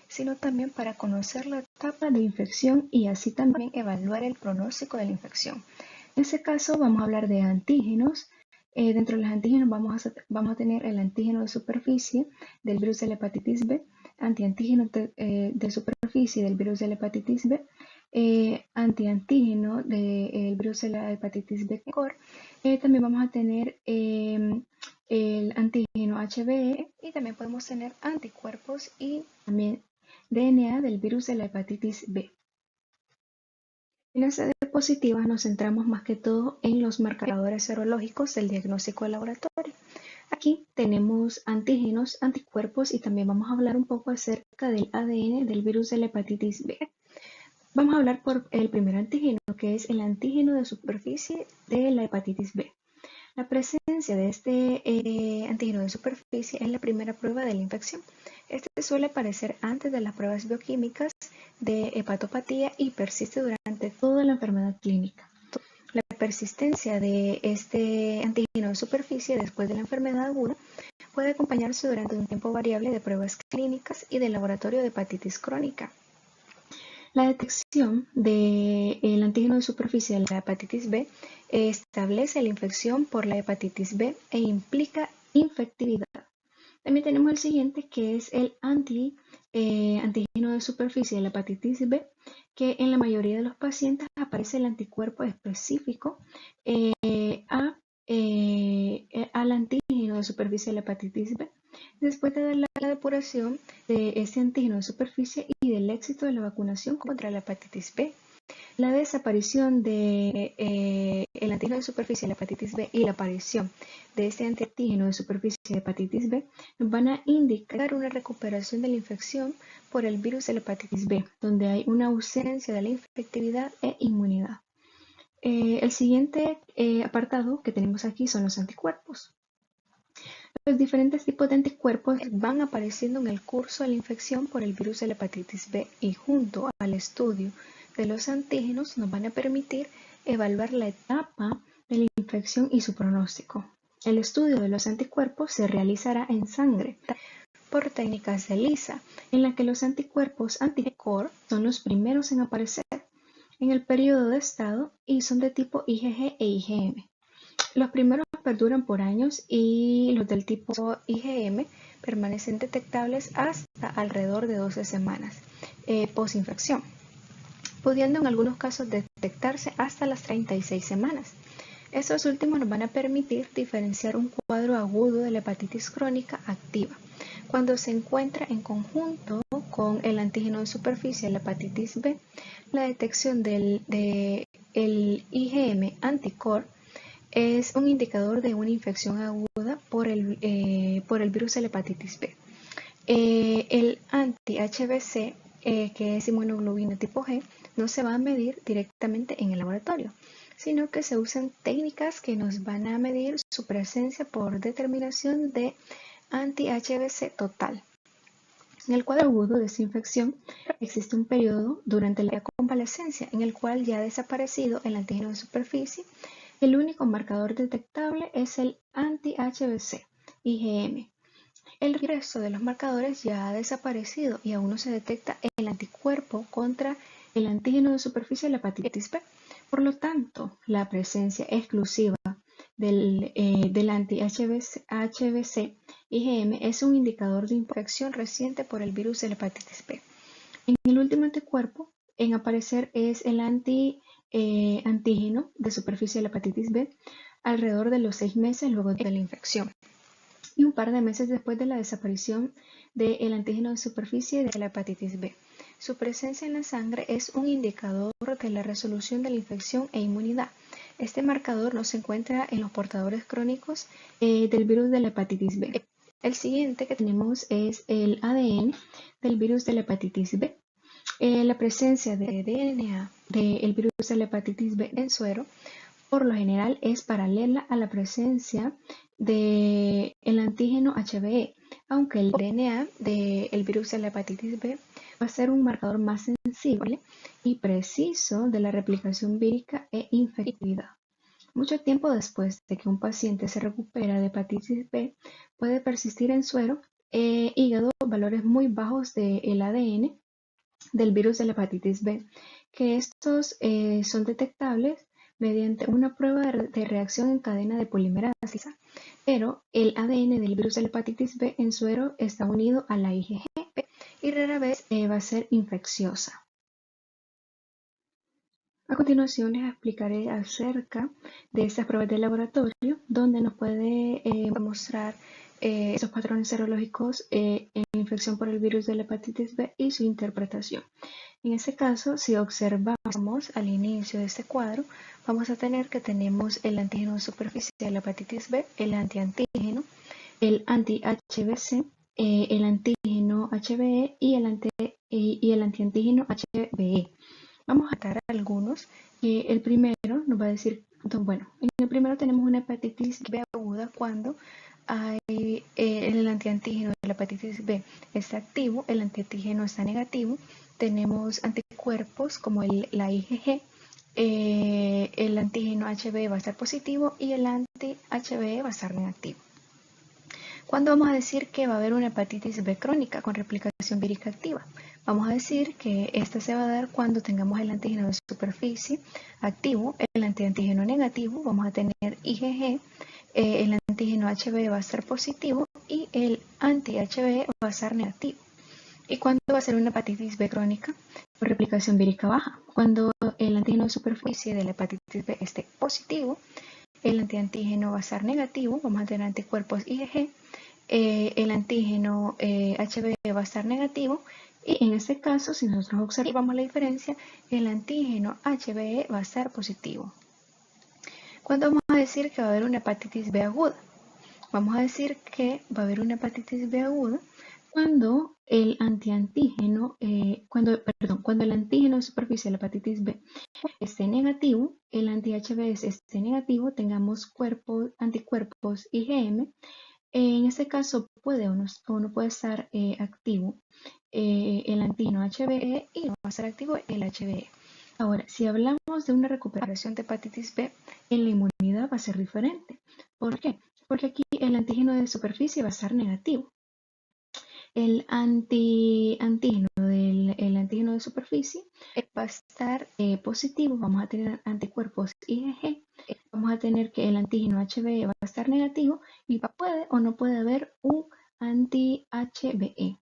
sino también para conocer la etapa de infección y así también evaluar el pronóstico de la infección. En este caso vamos a hablar de antígenos. Dentro de los antígenos vamos a tener el antígeno de superficie del virus de la hepatitis B, antiantígeno de superficie del virus de la hepatitis B, antiantígeno del virus de la hepatitis B core. También vamos a tener el antígeno HBe y también podemos tener anticuerpos y también DNA del virus de la hepatitis B. En esta diapositiva nos centramos más que todo en los marcadores serológicos del diagnóstico de laboratorio. Aquí tenemos antígenos, anticuerpos y también vamos a hablar un poco acerca del ADN del virus de la hepatitis B. Vamos a hablar por el primer antígeno, que es el antígeno de superficie de la hepatitis B. La presencia de este antígeno de superficie es la primera prueba de la infección. Este suele aparecer antes de las pruebas bioquímicas de hepatopatía y persiste durante toda la enfermedad clínica. La persistencia de este antígeno de superficie después de la enfermedad aguda puede acompañarse durante un tiempo variable de pruebas clínicas y de laboratorio de hepatitis crónica. La detección del antígeno de superficie de la hepatitis B establece la infección por la hepatitis B e implica infectividad. También tenemos el siguiente, que es el antígeno de superficie de la hepatitis B, que en la mayoría de los pacientes aparece el anticuerpo específico al antígeno de superficie de la hepatitis B. Después de la depuración de este antígeno de superficie y del éxito de la vacunación contra la hepatitis B, la desaparición del antígeno de superficie de la hepatitis B y la aparición de este antígeno de superficie de hepatitis B nos van a indicar una recuperación de la infección por el virus de la hepatitis B, donde hay una ausencia de la infectividad e inmunidad. El siguiente apartado que tenemos aquí son los anticuerpos. Los diferentes tipos de anticuerpos van apareciendo en el curso de la infección por el virus de la hepatitis B y junto al estudio de los antígenos nos van a permitir evaluar la etapa de la infección y su pronóstico. El estudio de los anticuerpos se realizará en sangre por técnicas de ELISA, en la que los anticuerpos anti-core son los primeros en aparecer en el periodo de estado y son de tipo IgG e IgM. Los primeros perduran por años y los del tipo IgM permanecen detectables hasta alrededor de 12 semanas posinfección, pudiendo en algunos casos detectarse hasta las 36 semanas. Estos últimos nos van a permitir diferenciar un cuadro agudo de la hepatitis crónica activa, cuando se encuentra en conjunto con el antígeno de superficie de la hepatitis B. La detección del IgM anticore es un indicador de una infección aguda por el virus de la hepatitis B. El anti-HBC, que es inmunoglobulina tipo G, no se va a medir directamente en el laboratorio, sino que se usan técnicas que nos van a medir su presencia por determinación de anti-HBC total. En el cuadro agudo de esta infección existe un periodo durante la convalecencia en el cual ya ha desaparecido el antígeno de superficie. El único marcador detectable es el anti-HBC, IgM. El resto de los marcadores ya ha desaparecido y aún no se detecta el anticuerpo contra el antígeno de superficie de la hepatitis B. Por lo tanto, la presencia exclusiva del anti-HBC IgM es un indicador de infección reciente por el virus de la hepatitis B. En el último anticuerpo en aparecer es el antígeno de superficie de la hepatitis B alrededor de los 6 meses luego de la infección y un par de meses después de la desaparición del antígeno de superficie de la hepatitis B. Su presencia en la sangre es un indicador de la resolución de la infección e inmunidad. Este marcador no se encuentra en los portadores crónicos del virus de la hepatitis B. El siguiente que tenemos es el ADN del virus de la hepatitis B. La presencia de DNA del virus de la hepatitis B en suero por lo general es paralela a la presencia del antígeno HBe, aunque el DNA del virus de la hepatitis B va a ser un marcador más sensible y preciso de la replicación vírica e infectividad. Mucho tiempo después de que un paciente se recupera de hepatitis B, puede persistir en suero hígado valores muy bajos del ADN del virus de la hepatitis B, que estos son detectables mediante una prueba de reacción en cadena de polimerasa, pero el ADN del virus de la hepatitis B en suero está unido a la IgG y rara vez va a ser infecciosa. A continuación les explicaré acerca de estas pruebas de laboratorio, donde nos puede mostrar esos patrones serológicos en infección por el virus de la hepatitis B y su interpretación. En este caso, si observamos al inicio de este cuadro, vamos a tener que tenemos el antígeno de superficie de la hepatitis B, el antiantígeno, el anti-HBC, el antígeno HBe y el antiantígeno HBe. Vamos a tratar algunos. El primero nos va a decir, bueno, en el primero tenemos una hepatitis B aguda cuando hay, el antiantígeno de la hepatitis B está activo, el antiantígeno está negativo, tenemos anticuerpos como la IgG, el antígeno HB va a estar positivo y el anti-HBe va a estar negativo. ¿Cuándo vamos a decir que va a haber una hepatitis B crónica con replicación vírica activa? Vamos a decir que esta se va a dar cuando tengamos el antígeno de superficie activo, el antiantígeno negativo, vamos a tener IgG, el antígeno HB va a estar positivo y el anti-HB va a estar negativo. ¿Y cuándo va a ser una hepatitis B crónica? Por replicación vírica baja. Cuando el antígeno de superficie de la hepatitis B esté positivo, el antiantígeno va a estar negativo, vamos a tener anticuerpos IgG, el antígeno HB va a estar negativo y en este caso, si nosotros observamos la diferencia, el antígeno HBe va a estar positivo. ¿Cuándo vamos a decir que va a haber una hepatitis B aguda? Vamos a decir que va a haber una hepatitis B aguda cuando el antiantígeno, cuando el antígeno de superficie de la hepatitis B esté negativo, el anti-HBs esté negativo, tengamos anticuerpos IgM. En este caso puede o no puede estar activo el antígeno HBe y no va a estar activo el HBe. Ahora, si hablamos de una recuperación de hepatitis B, en la inmunidad va a ser diferente. ¿Por qué? Porque aquí el antígeno de superficie va a estar negativo. El antígeno de superficie va a estar positivo, vamos a tener anticuerpos IgG, vamos a tener que el antígeno HBe va a estar negativo y puede o no puede haber un anti-HBe.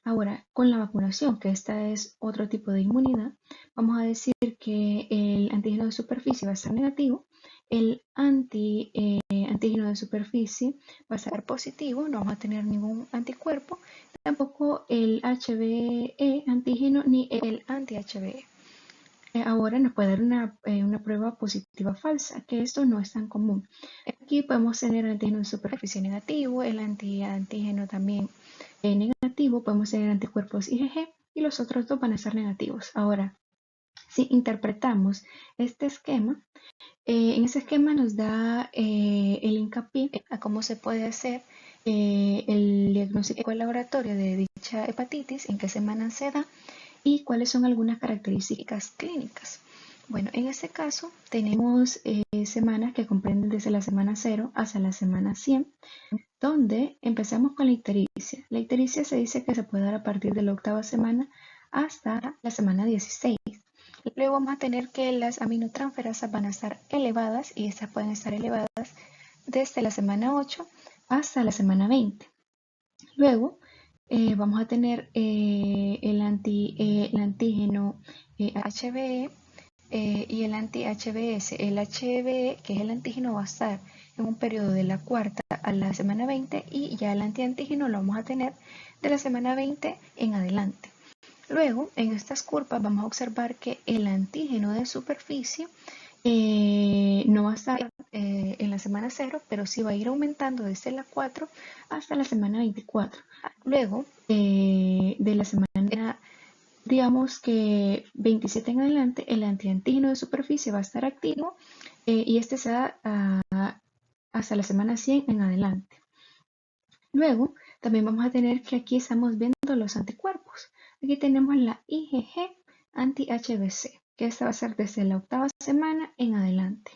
Ahora, con la vacunación, que esta es otro tipo de inmunidad, vamos a decir que el antígeno de superficie va a estar negativo, el antígeno de superficie va a estar positivo, no vamos a tener ningún anticuerpo, tampoco el HBe antígeno ni el anti-HBe. Ahora nos puede dar una prueba positiva falsa, que esto no es tan común. Aquí podemos tener el antígeno de superficie negativo, el antígeno también negativo, podemos tener anticuerpos IgG y los otros dos van a ser negativos. Ahora, si interpretamos este esquema, en ese esquema nos da el hincapié a cómo se puede hacer el diagnóstico de laboratorio de dicha hepatitis, en qué semana se da y cuáles son algunas características clínicas. Bueno, en este caso tenemos semanas que comprenden desde la semana 0 hasta la semana 100, donde empezamos con la ictericia. La ictericia se dice que se puede dar a partir de la 8ª semana hasta la semana 16. Luego vamos a tener que las aminotransferasas van a estar elevadas y estas pueden estar elevadas desde la semana 8 hasta la semana 20. Luego vamos a tener el antígeno HBE y el anti-HBS. El HBE, que es el antígeno, va a estar en un periodo de la 4ª a la semana 20 y ya el antiantígeno lo vamos a tener de la semana 20 en adelante. Luego, en estas curvas vamos a observar que el antígeno de superficie no va a estar en la semana 0, pero sí va a ir aumentando desde la 4 hasta la semana 24. Luego, de la semana, digamos que 27 en adelante, el antiantígeno de superficie va a estar activo y este se da hasta la semana 100 en adelante. Luego, también vamos a tener que aquí estamos viendo los anticuerpos. Aquí tenemos la IgG anti-HBC, que esta va a ser desde la 8ª semana en adelante.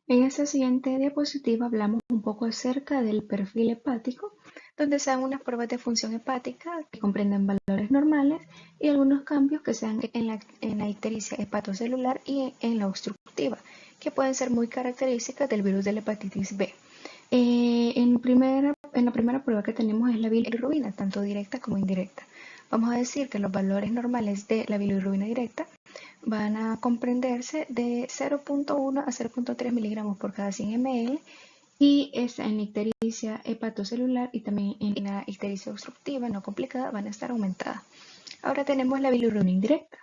En esta siguiente diapositiva hablamos un poco acerca del perfil hepático, donde se dan unas pruebas de función hepática que comprenden valores normales y algunos cambios que se dan en la ictericia hepatocelular y en la obstructiva, que pueden ser muy características del virus de la hepatitis B. En la primera prueba que tenemos es la bilirrubina, tanto directa como indirecta. Vamos a decir que los valores normales de la bilirrubina directa van a comprenderse de 0.1 a 0.3 miligramos por cada 100 ml y esta en la ictericia hepatocelular y también en la ictericia obstructiva no complicada van a estar aumentadas. Ahora tenemos la bilirrubina indirecta,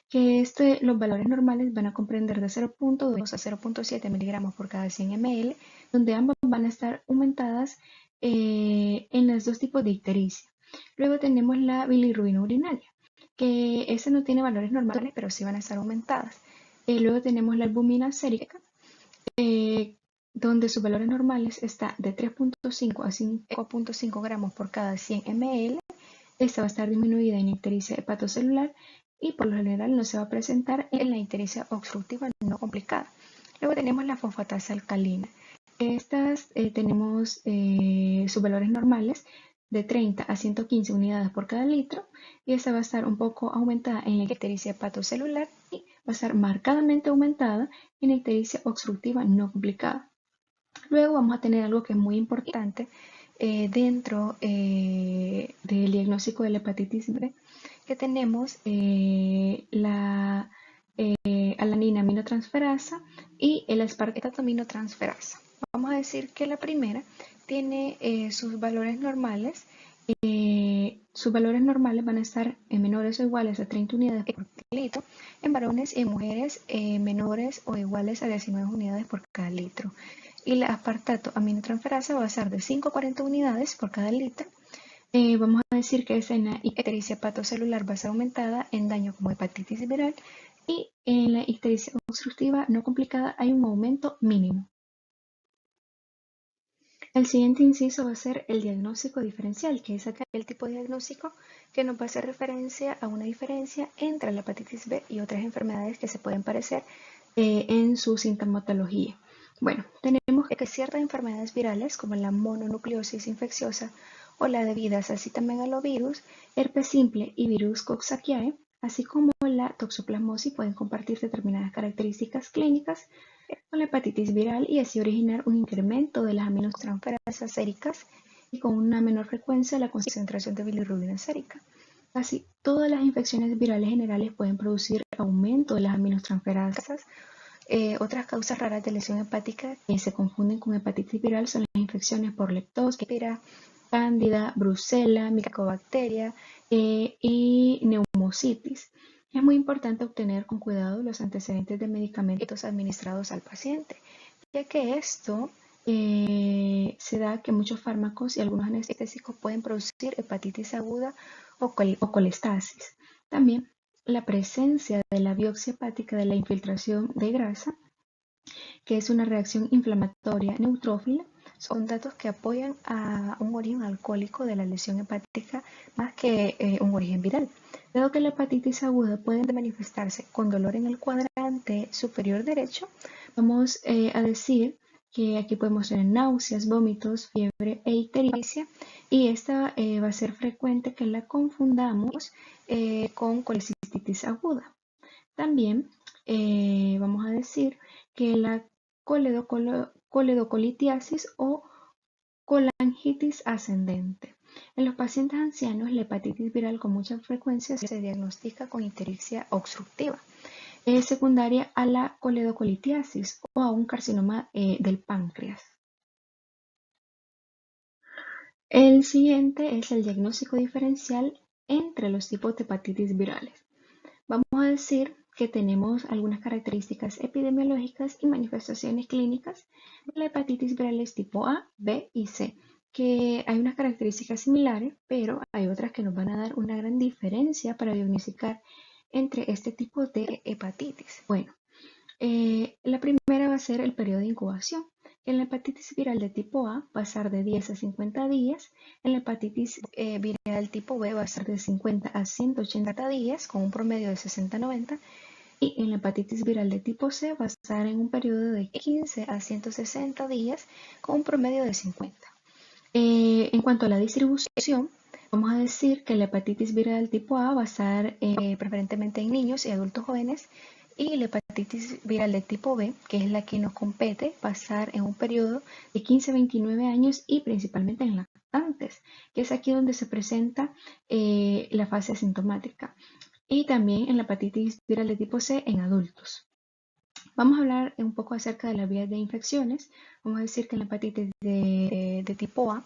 que los valores normales van a comprender de 0.2 a 0.7 miligramos por cada 100 ml, donde ambas van a estar aumentadas en los dos tipos de ictericia. Luego tenemos la bilirrubina urinaria, que esta no tiene valores normales, pero sí van a estar aumentadas. Luego tenemos la albúmina sérica, donde sus valores normales está de 3.5 a 5.5 gramos por cada 100 ml. Esta va a estar disminuida en ictericia hepatocelular y por lo general no se va a presentar en la ictericia obstructiva no complicada. Luego tenemos la fosfatasa alcalina. Estas tenemos sus valores normales de 30 a 115 unidades por cada litro y esta va a estar un poco aumentada en la ictericia hepatocelular y va a estar marcadamente aumentada en la ictericia obstructiva no complicada. Luego vamos a tener algo que es muy importante dentro del diagnóstico de la hepatitis B, que tenemos la alanina aminotransferasa y el aspartato aminotransferasa. Vamos a decir que la primera tiene sus valores normales. Sus valores normales van a estar menores o iguales a 30 unidades por litro en varones y en mujeres menores o iguales a 19 unidades por cada litro. Y la aspartato aminotransferasa va a ser de 5 a 40 unidades por cada litro. Vamos a decir que esa en la ictericia hepatocelular va a ser aumentada en daño como hepatitis viral y en la ictericia obstructiva no complicada hay un aumento mínimo. El siguiente inciso va a ser el diagnóstico diferencial, que es aquel tipo de diagnóstico que nos va a hacer referencia a una diferencia entre la hepatitis B y otras enfermedades que se pueden parecer en su sintomatología. Bueno, tenemos que ciertas enfermedades virales como la mononucleosis infecciosa o la debida a citomegalovirus, herpes simple y virus Coxsackie, así como la toxoplasmosis pueden compartir determinadas características clínicas con la hepatitis viral y así originar un incremento de las aminotransferasas séricas y con una menor frecuencia la concentración de bilirrubina sérica. Casi todas las infecciones virales generales pueden producir aumento de las aminotransferasas. Otras causas raras de lesión hepática que se confunden con hepatitis viral son las infecciones por leptospira, cándida, brucela, micobacteria y neumocitis. Es muy importante obtener con cuidado los antecedentes de medicamentos administrados al paciente, ya que esto se da que muchos fármacos y algunos anestésicos pueden producir hepatitis aguda o colestasis. También la presencia de la biopsia hepática de la infiltración de grasa, que es una reacción inflamatoria neutrófila, Son datos que apoyan a un origen alcohólico de la lesión hepática más que un origen viral. Dado que la hepatitis aguda puede manifestarse con dolor en el cuadrante superior derecho, vamos a decir que aquí podemos tener náuseas, vómitos, fiebre e ictericia, y esta va a ser frecuente que la confundamos con colecistitis aguda. También vamos a decir que la coledocolitiasis o colangitis ascendente. En los pacientes ancianos, la hepatitis viral con mucha frecuencia se diagnostica con ictericia obstructiva, secundaria a la coledocolitiasis o a un carcinoma del páncreas. El siguiente es el diagnóstico diferencial entre los tipos de hepatitis virales. Vamos a decir que tenemos algunas características epidemiológicas y manifestaciones clínicas de la hepatitis virales tipo A, B y C, que hay unas características similares, pero hay otras que nos van a dar una gran diferencia para diagnosticar entre este tipo de hepatitis. Bueno, la primera va a ser el periodo de incubación. En la hepatitis viral de tipo A va a pasar de 10 a 50 días. En la hepatitis viral tipo B va a ser de 50 a 180 días con un promedio de 60 a 90. Y en la hepatitis viral de tipo C va a estar en un periodo de 15 a 160 días con un promedio de 50. En cuanto a la distribución, vamos a decir que la hepatitis viral tipo A va a estar preferentemente en niños y adultos jóvenes, y la hepatitis viral de tipo B, que es la que nos compete, va a estar en un periodo de 15 a 29 años y principalmente en lactantes, que es aquí donde se presenta la fase asintomática, y también en la hepatitis viral de tipo C en adultos. Vamos a hablar un poco acerca de las vías de infecciones. Vamos a decir que en la hepatitis de tipo A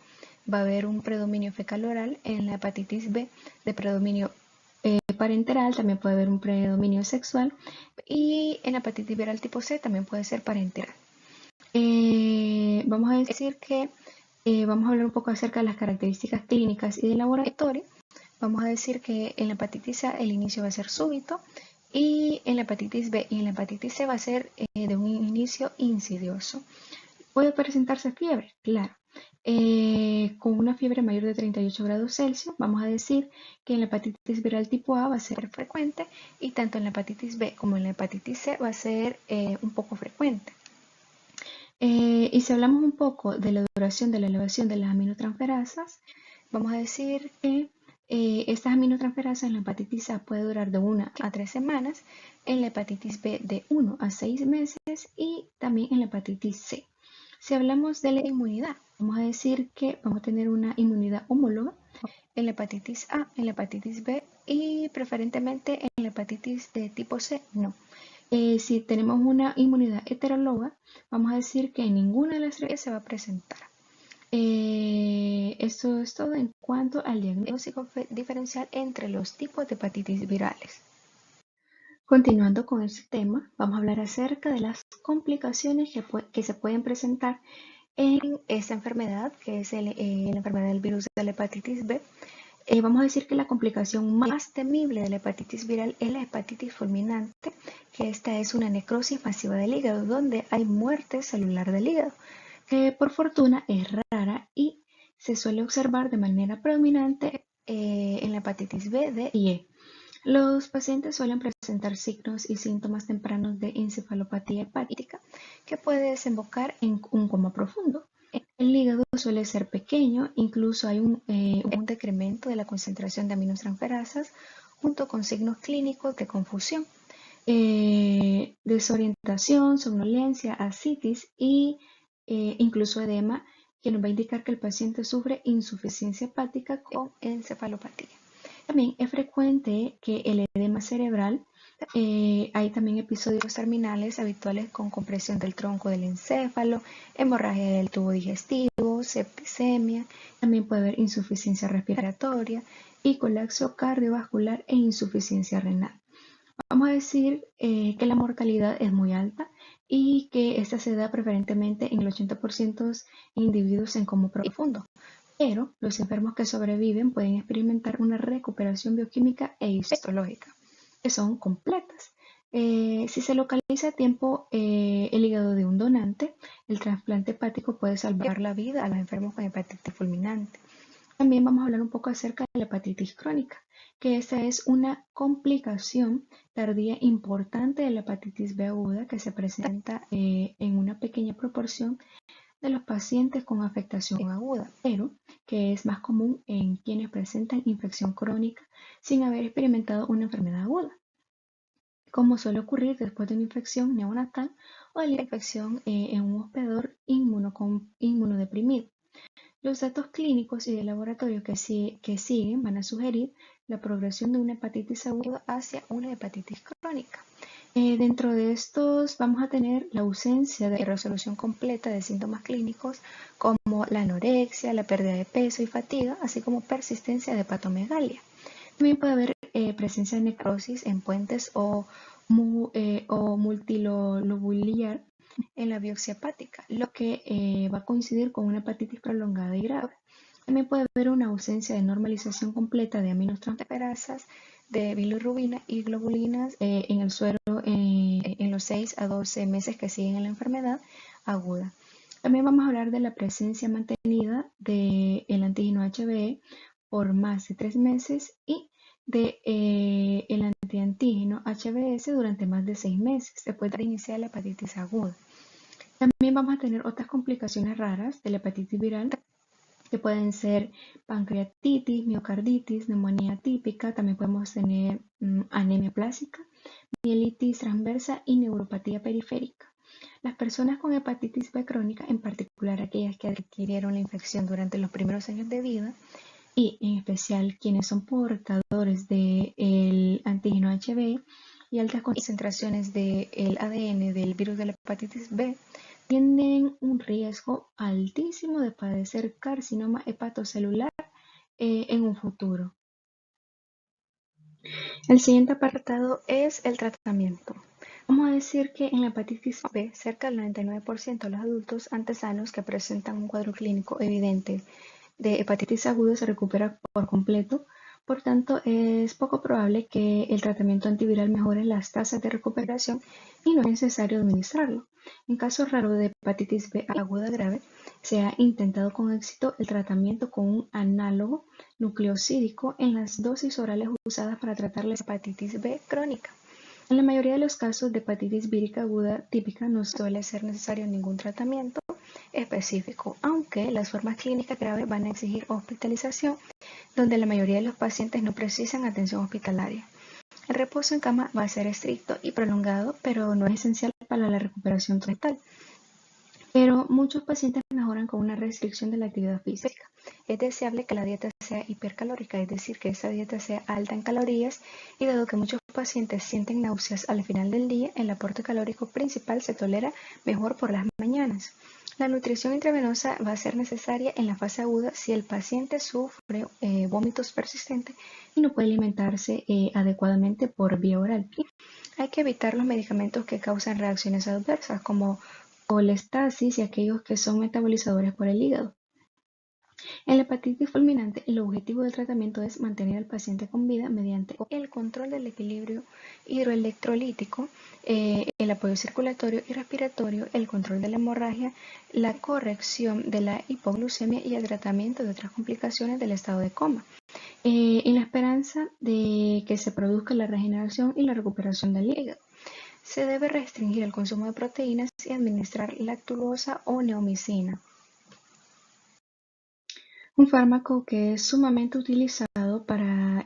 va a haber un predominio fecal oral, en la hepatitis B de predominio parenteral, también puede haber un predominio sexual, y en la hepatitis viral tipo C también puede ser parenteral. Vamos a decir que vamos a hablar un poco acerca de las características clínicas y de laboratorio. Vamos a decir que en la hepatitis A el inicio va a ser súbito, y en la hepatitis B y en la hepatitis C va a ser de un inicio insidioso. ¿Puede presentarse fiebre? Claro. Con una fiebre mayor de 38 grados Celsius, vamos a decir que en la hepatitis viral tipo A va a ser frecuente, y tanto en la hepatitis B como en la hepatitis C va a ser un poco frecuente. Y si hablamos un poco de la duración de la elevación de las aminotransferasas, vamos a decir que estas aminotransferasas en la hepatitis A puede durar de 1 a 3 semanas, en la hepatitis B de 1 a 6 meses y también en la hepatitis C. Si hablamos de la inmunidad, vamos a decir que vamos a tener una inmunidad homóloga en la hepatitis A, en la hepatitis B y preferentemente en la hepatitis de tipo C, no. Si tenemos una inmunidad heteróloga, vamos a decir que ninguna de las tres se va a presentar. Esto es todo en cuanto al diagnóstico diferencial entre los tipos de hepatitis virales. Continuando con este tema, vamos a hablar acerca de las complicaciones que se pueden presentar en esta enfermedad, que es la enfermedad del virus de la hepatitis B. Vamos a decir que la complicación más temible de la hepatitis viral es la hepatitis fulminante, que esta es una necrosis masiva del hígado, donde hay muerte celular del hígado, que por fortuna es rara y se suele observar de manera predominante en la hepatitis B, D y E. Los pacientes suelen presentar signos y síntomas tempranos de encefalopatía hepática, que puede desembocar en un coma profundo. El hígado suele ser pequeño, incluso hay un decremento de la concentración de aminotransferasas junto con signos clínicos de confusión, desorientación, somnolencia, ascitis y incluso edema, que nos va a indicar que el paciente sufre insuficiencia hepática con encefalopatía. También es frecuente que el edema cerebral, hay también episodios terminales habituales con compresión del tronco del encéfalo, hemorragia del tubo digestivo, septicemia, también puede haber insuficiencia respiratoria y colapso cardiovascular e insuficiencia renal. Vamos a decir que la mortalidad es muy alta y que esta se da preferentemente en el 80% de individuos en coma profundo, pero los enfermos que sobreviven pueden experimentar una recuperación bioquímica e histológica, que son completas. Si se localiza a tiempo el hígado de un donante, el trasplante hepático puede salvar la vida a los enfermos con hepatitis fulminante. También vamos a hablar un poco acerca de la hepatitis crónica, que esta es una complicación tardía importante de la hepatitis B aguda que se presenta en una pequeña proporción de los pacientes con afectación aguda, pero que es más común en quienes presentan infección crónica sin haber experimentado una enfermedad aguda, como suele ocurrir después de una infección neonatal o de la infección en un hospedador inmunodeprimido. Los datos clínicos y de laboratorio que siguen van a sugerir la progresión de una hepatitis aguda hacia una hepatitis crónica. Dentro de estos vamos a tener la ausencia de resolución completa de síntomas clínicos como la anorexia, la pérdida de peso y fatiga, así como persistencia de hepatomegalia. También puede haber presencia de necrosis en puentes o multilobular en la biopsia hepática, lo que va a coincidir con una hepatitis prolongada y grave. También puede haber una ausencia de normalización completa de aminotransferasas, de bilirrubina y globulinas en el suero en los 6 a 12 meses que siguen a la enfermedad aguda. También vamos a hablar de la presencia mantenida del antígeno HBe por más de 3 meses y del antiantígeno HBs durante más de 6 meses después de iniciar la hepatitis aguda. También vamos a tener otras complicaciones raras de la hepatitis viral que pueden ser pancreatitis, miocarditis, neumonía típica, también podemos tener anemia plástica, mielitis transversa y neuropatía periférica. Las personas con hepatitis B crónica, en particular aquellas que adquirieron la infección durante los primeros años de vida, y en especial quienes son portadores del antígeno HB y altas concentraciones del ADN del virus de la hepatitis B, tienen un riesgo altísimo de padecer carcinoma hepatocelular en un futuro. El siguiente apartado es el tratamiento. Vamos a decir que en la hepatitis B, cerca del 99% de los adultos antesanos que presentan un cuadro clínico evidente de hepatitis aguda se recupera por completo. Por tanto, es poco probable que el tratamiento antiviral mejore las tasas de recuperación y no es necesario administrarlo. En casos raros de hepatitis B aguda grave, se ha intentado con éxito el tratamiento con un análogo nucleosídico en las dosis orales usadas para tratar la hepatitis B crónica. En la mayoría de los casos de hepatitis vírica aguda típica no suele ser necesario ningún tratamiento específico, aunque las formas clínicas graves van a exigir hospitalización, donde la mayoría de los pacientes no precisan atención hospitalaria. El reposo en cama va a ser estricto y prolongado, pero no es esencial para la recuperación total. Pero muchos pacientes mejoran con una restricción de la actividad física. Es deseable que la dieta sea hipercalórica, es decir, que esta dieta sea alta en calorías, y dado que muchos pacientes sienten náuseas al final del día, el aporte calórico principal se tolera mejor por las mañanas. La nutrición intravenosa va a ser necesaria en la fase aguda si el paciente sufre vómitos persistentes y no puede alimentarse adecuadamente por vía oral. Hay que evitar los medicamentos que causan reacciones adversas, como colestasis y aquellos que son metabolizadores por el hígado. En la hepatitis fulminante, el objetivo del tratamiento es mantener al paciente con vida mediante el control del equilibrio hidroelectrolítico, el apoyo circulatorio y respiratorio, el control de la hemorragia, la corrección de la hipoglucemia y el tratamiento de otras complicaciones del estado de coma, en la esperanza de que se produzca la regeneración y la recuperación del hígado. Se debe restringir el consumo de proteínas y administrar lactulosa o neomicina. Un fármaco que es sumamente utilizado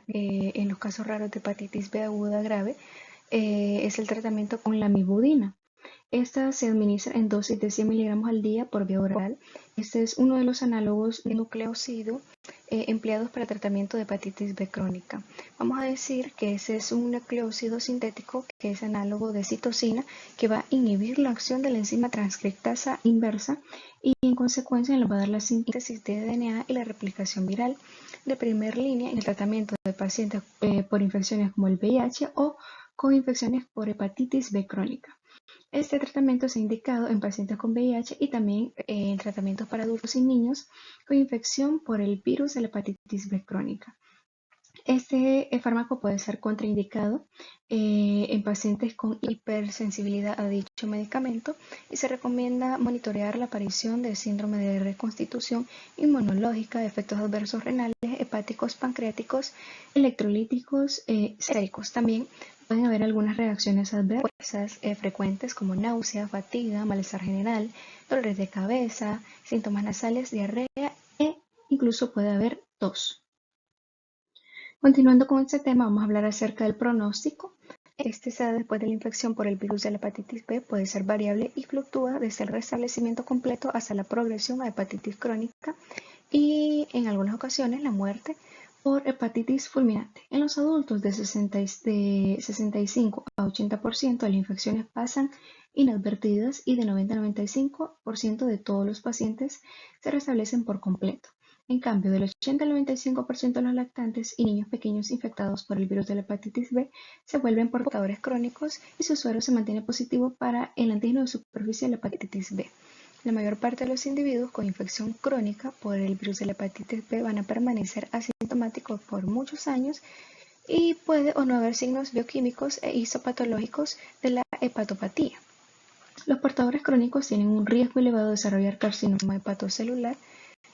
en los casos raros de hepatitis B aguda grave es el tratamiento con lamivudina. Esta se administra en dosis de 100 miligramos al día por vía oral. Este es uno de los análogos de nucleócido empleados para tratamiento de hepatitis B crónica. Vamos a decir que ese es un nucleócido sintético que es análogo de citosina, que va a inhibir la acción de la enzima transcriptasa inversa y en consecuencia le va a dar la síntesis de DNA y la replicación viral de primera línea en el tratamiento de pacientes por infecciones como el VIH o con infecciones por hepatitis B crónica. Este tratamiento se ha indicado en pacientes con VIH y también en tratamientos para adultos y niños con infección por el virus de la hepatitis B crónica. Este fármaco puede ser contraindicado en pacientes con hipersensibilidad a dicho medicamento y se recomienda monitorear la aparición de síndrome de reconstitución inmunológica, efectos adversos renales, hepáticos, pancreáticos, electrolíticos, séricos. También pueden haber algunas reacciones adversas frecuentes como náusea, fatiga, malestar general, dolores de cabeza, síntomas nasales, diarrea e incluso puede haber tos. Continuando con este tema, vamos a hablar acerca del pronóstico. Este se da después de la infección por el virus de la hepatitis B, puede ser variable y fluctúa desde el restablecimiento completo hasta la progresión a hepatitis crónica y en algunas ocasiones la muerte por hepatitis fulminante. En los adultos de 65 a 80% de las infecciones pasan inadvertidas y de 90 a 95% de todos los pacientes se restablecen por completo. En cambio, del 80 al 95% de los lactantes y niños pequeños infectados por el virus de la hepatitis B se vuelven portadores crónicos y su suero se mantiene positivo para el antígeno de superficie de la hepatitis B. La mayor parte de los individuos con infección crónica por el virus de la hepatitis B van a permanecer asintomáticos por muchos años y puede o no haber signos bioquímicos e histopatológicos de la hepatopatía. Los portadores crónicos tienen un riesgo elevado de desarrollar carcinoma hepatocelular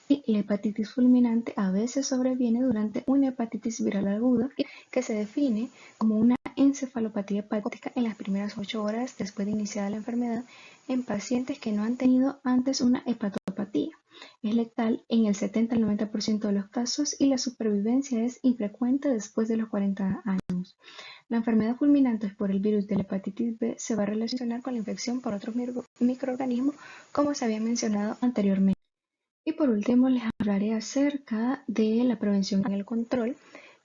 y la hepatitis fulminante a veces sobreviene durante una hepatitis viral aguda que se define como una encefalopatía hepática en las primeras 8 horas después de iniciada la enfermedad en pacientes que no han tenido antes una hepatopatía. Es letal en el 70 al 90% de los casos y la supervivencia es infrecuente después de los 40 años. La enfermedad fulminante por el virus de la hepatitis B se va a relacionar con la infección por otros microorganismos, como se había mencionado anteriormente. Y por último les hablaré acerca de la prevención y el control.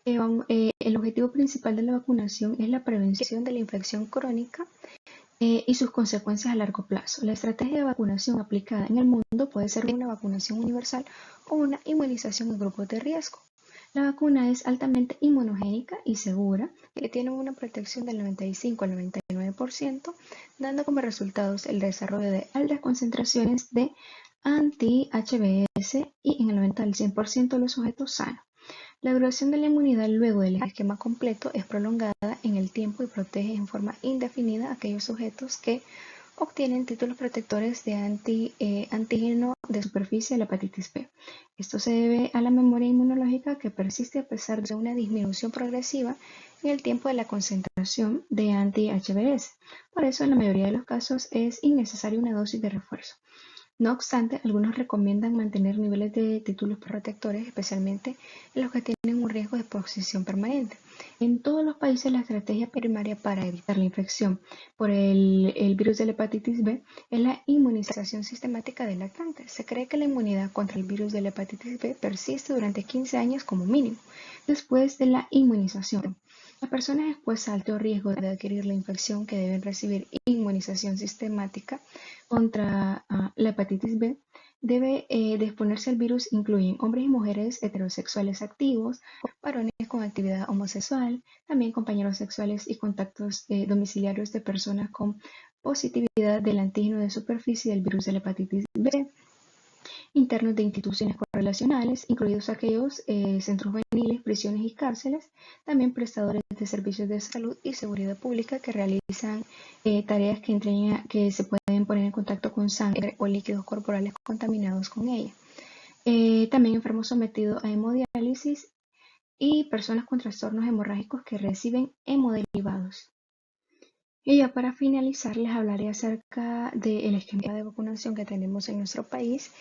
El objetivo principal de la vacunación es la prevención de la infección crónica y sus consecuencias a largo plazo. La estrategia de vacunación aplicada en el mundo puede ser una vacunación universal o una inmunización en grupos de riesgo. La vacuna es altamente inmunogénica y segura, que tiene una protección del 95 al 99%, dando como resultados el desarrollo de altas concentraciones de anti-HBs y en el 90 al 100% de los sujetos sanos. La duración de la inmunidad luego del esquema completo es prolongada en el tiempo y protege en forma indefinida a aquellos sujetos que obtienen títulos protectores de antígeno de superficie de la hepatitis B. Esto se debe a la memoria inmunológica que persiste a pesar de una disminución progresiva en el tiempo de la concentración de anti-HBs. Por eso, en la mayoría de los casos es innecesaria una dosis de refuerzo. No obstante, algunos recomiendan mantener niveles de títulos protectores, especialmente en los que tienen un riesgo de exposición permanente. En todos los países, la estrategia primaria para evitar la infección por el virus de la hepatitis B es la inmunización sistemática de lactantes. Se cree que la inmunidad contra el virus de la hepatitis B persiste durante 15 años como mínimo, después de la inmunización. Las personas expuestas a alto riesgo de adquirir la infección que deben recibir inmunización sistemática contra la hepatitis B debe de exponerse al virus incluyen hombres y mujeres heterosexuales activos, varones con actividad homosexual, también compañeros sexuales y contactos domiciliarios de personas con positividad del antígeno de superficie del virus de la hepatitis B, internos de instituciones correlacionales, incluidos aquellos centros juveniles, prisiones y cárceles, también prestadores de servicios de salud y seguridad pública que realizan tareas que se pueden poner en contacto con sangre o líquidos corporales contaminados con ella. También enfermos sometidos a hemodiálisis y personas con trastornos hemorrágicos que reciben hemoderivados. Y ya para finalizar les hablaré acerca del esquema de vacunación que tenemos en nuestro país.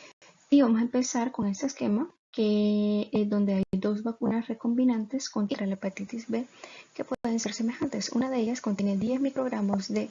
Y vamos a empezar con este esquema, que es donde hay 2 vacunas recombinantes contra la hepatitis B que pueden ser semejantes. Una de ellas contiene 10 microgramos de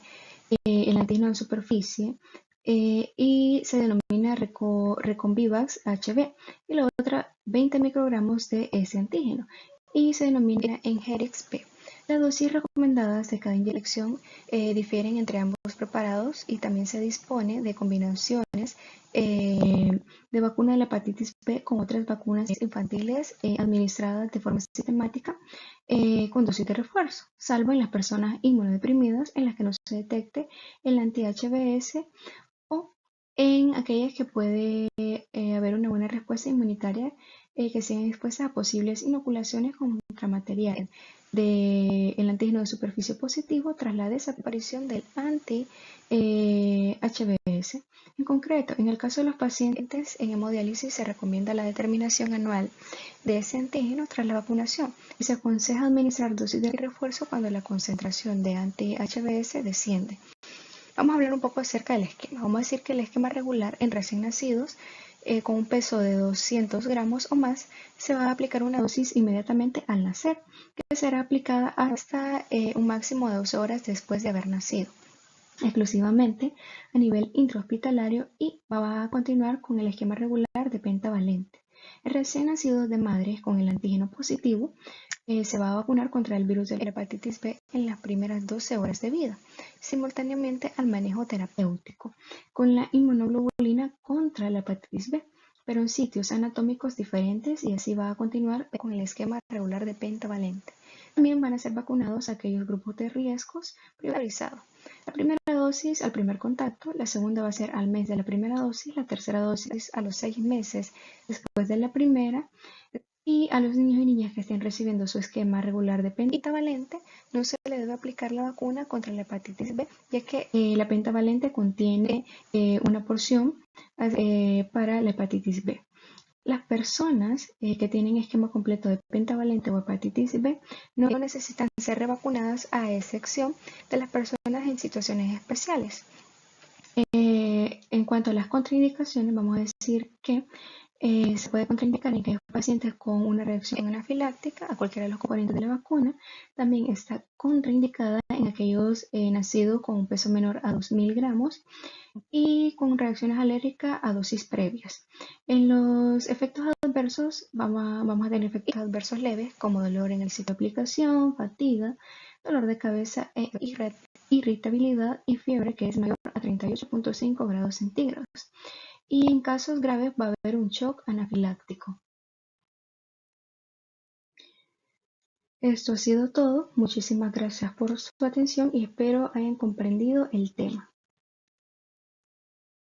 el antígeno de superficie y se denomina Recombivax HB, y la otra 20 microgramos de ese antígeno y se denomina Engerix B. Las dosis recomendadas de cada inyección difieren entre ambos preparados y también se dispone de combinaciones de vacuna de la hepatitis B con otras vacunas infantiles administradas de forma sistemática con dosis de refuerzo, salvo en las personas inmunodeprimidas en las que no se detecte el anti-HBs o en aquellas que puede haber una buena respuesta inmunitaria que sean expuestas a posibles inoculaciones contra material del antígeno de superficie positivo tras la desaparición del anti-HBs. En concreto, en el caso de los pacientes en hemodiálisis se recomienda la determinación anual de ese antígeno tras la vacunación y se aconseja administrar dosis de refuerzo cuando la concentración de anti-HBs desciende. Vamos a hablar un poco acerca del esquema. Vamos a decir que el esquema regular en recién nacidos con un peso de 200 gramos o más se va a aplicar una dosis inmediatamente al nacer, que será aplicada hasta un máximo de 12 horas después de haber nacido, exclusivamente a nivel intrahospitalario, y va a continuar con el esquema regular de pentavalente. El recién nacido de madres con el antígeno positivo se va a vacunar contra el virus de la hepatitis B en las primeras 12 horas de vida, simultáneamente al manejo terapéutico con la inmunoglobulina contra la hepatitis B, pero en sitios anatómicos diferentes, y así va a continuar con el esquema regular de pentavalente. También van a ser vacunados aquellos grupos de riesgos priorizados. La primera dosis al primer contacto, la segunda va a ser al mes de la primera dosis, la tercera dosis a los 6 meses después de la primera, y a los niños y niñas que estén recibiendo su esquema regular de pentavalente no se le debe aplicar la vacuna contra la hepatitis B, ya que la pentavalente contiene una porción para la hepatitis B. Las personas que tienen esquema completo de pentavalente o hepatitis B no necesitan ser revacunadas, a excepción de las personas en situaciones especiales. En cuanto a las contraindicaciones, vamos a decir que se puede contraindicar en aquellos pacientes con una reacción anafiláctica a cualquiera de los componentes de la vacuna. También está contraindicada en aquellos nacidos con un peso menor a 2.000 gramos y con reacciones alérgicas a dosis previas. En los efectos adversos vamos a tener efectos adversos leves como dolor en el sitio de aplicación, fatiga, dolor de cabeza, irritabilidad y fiebre que es mayor a 38.5 grados centígrados. Y en casos graves va a haber un shock anafiláctico. Esto ha sido todo. Muchísimas gracias por su atención y espero hayan comprendido el tema.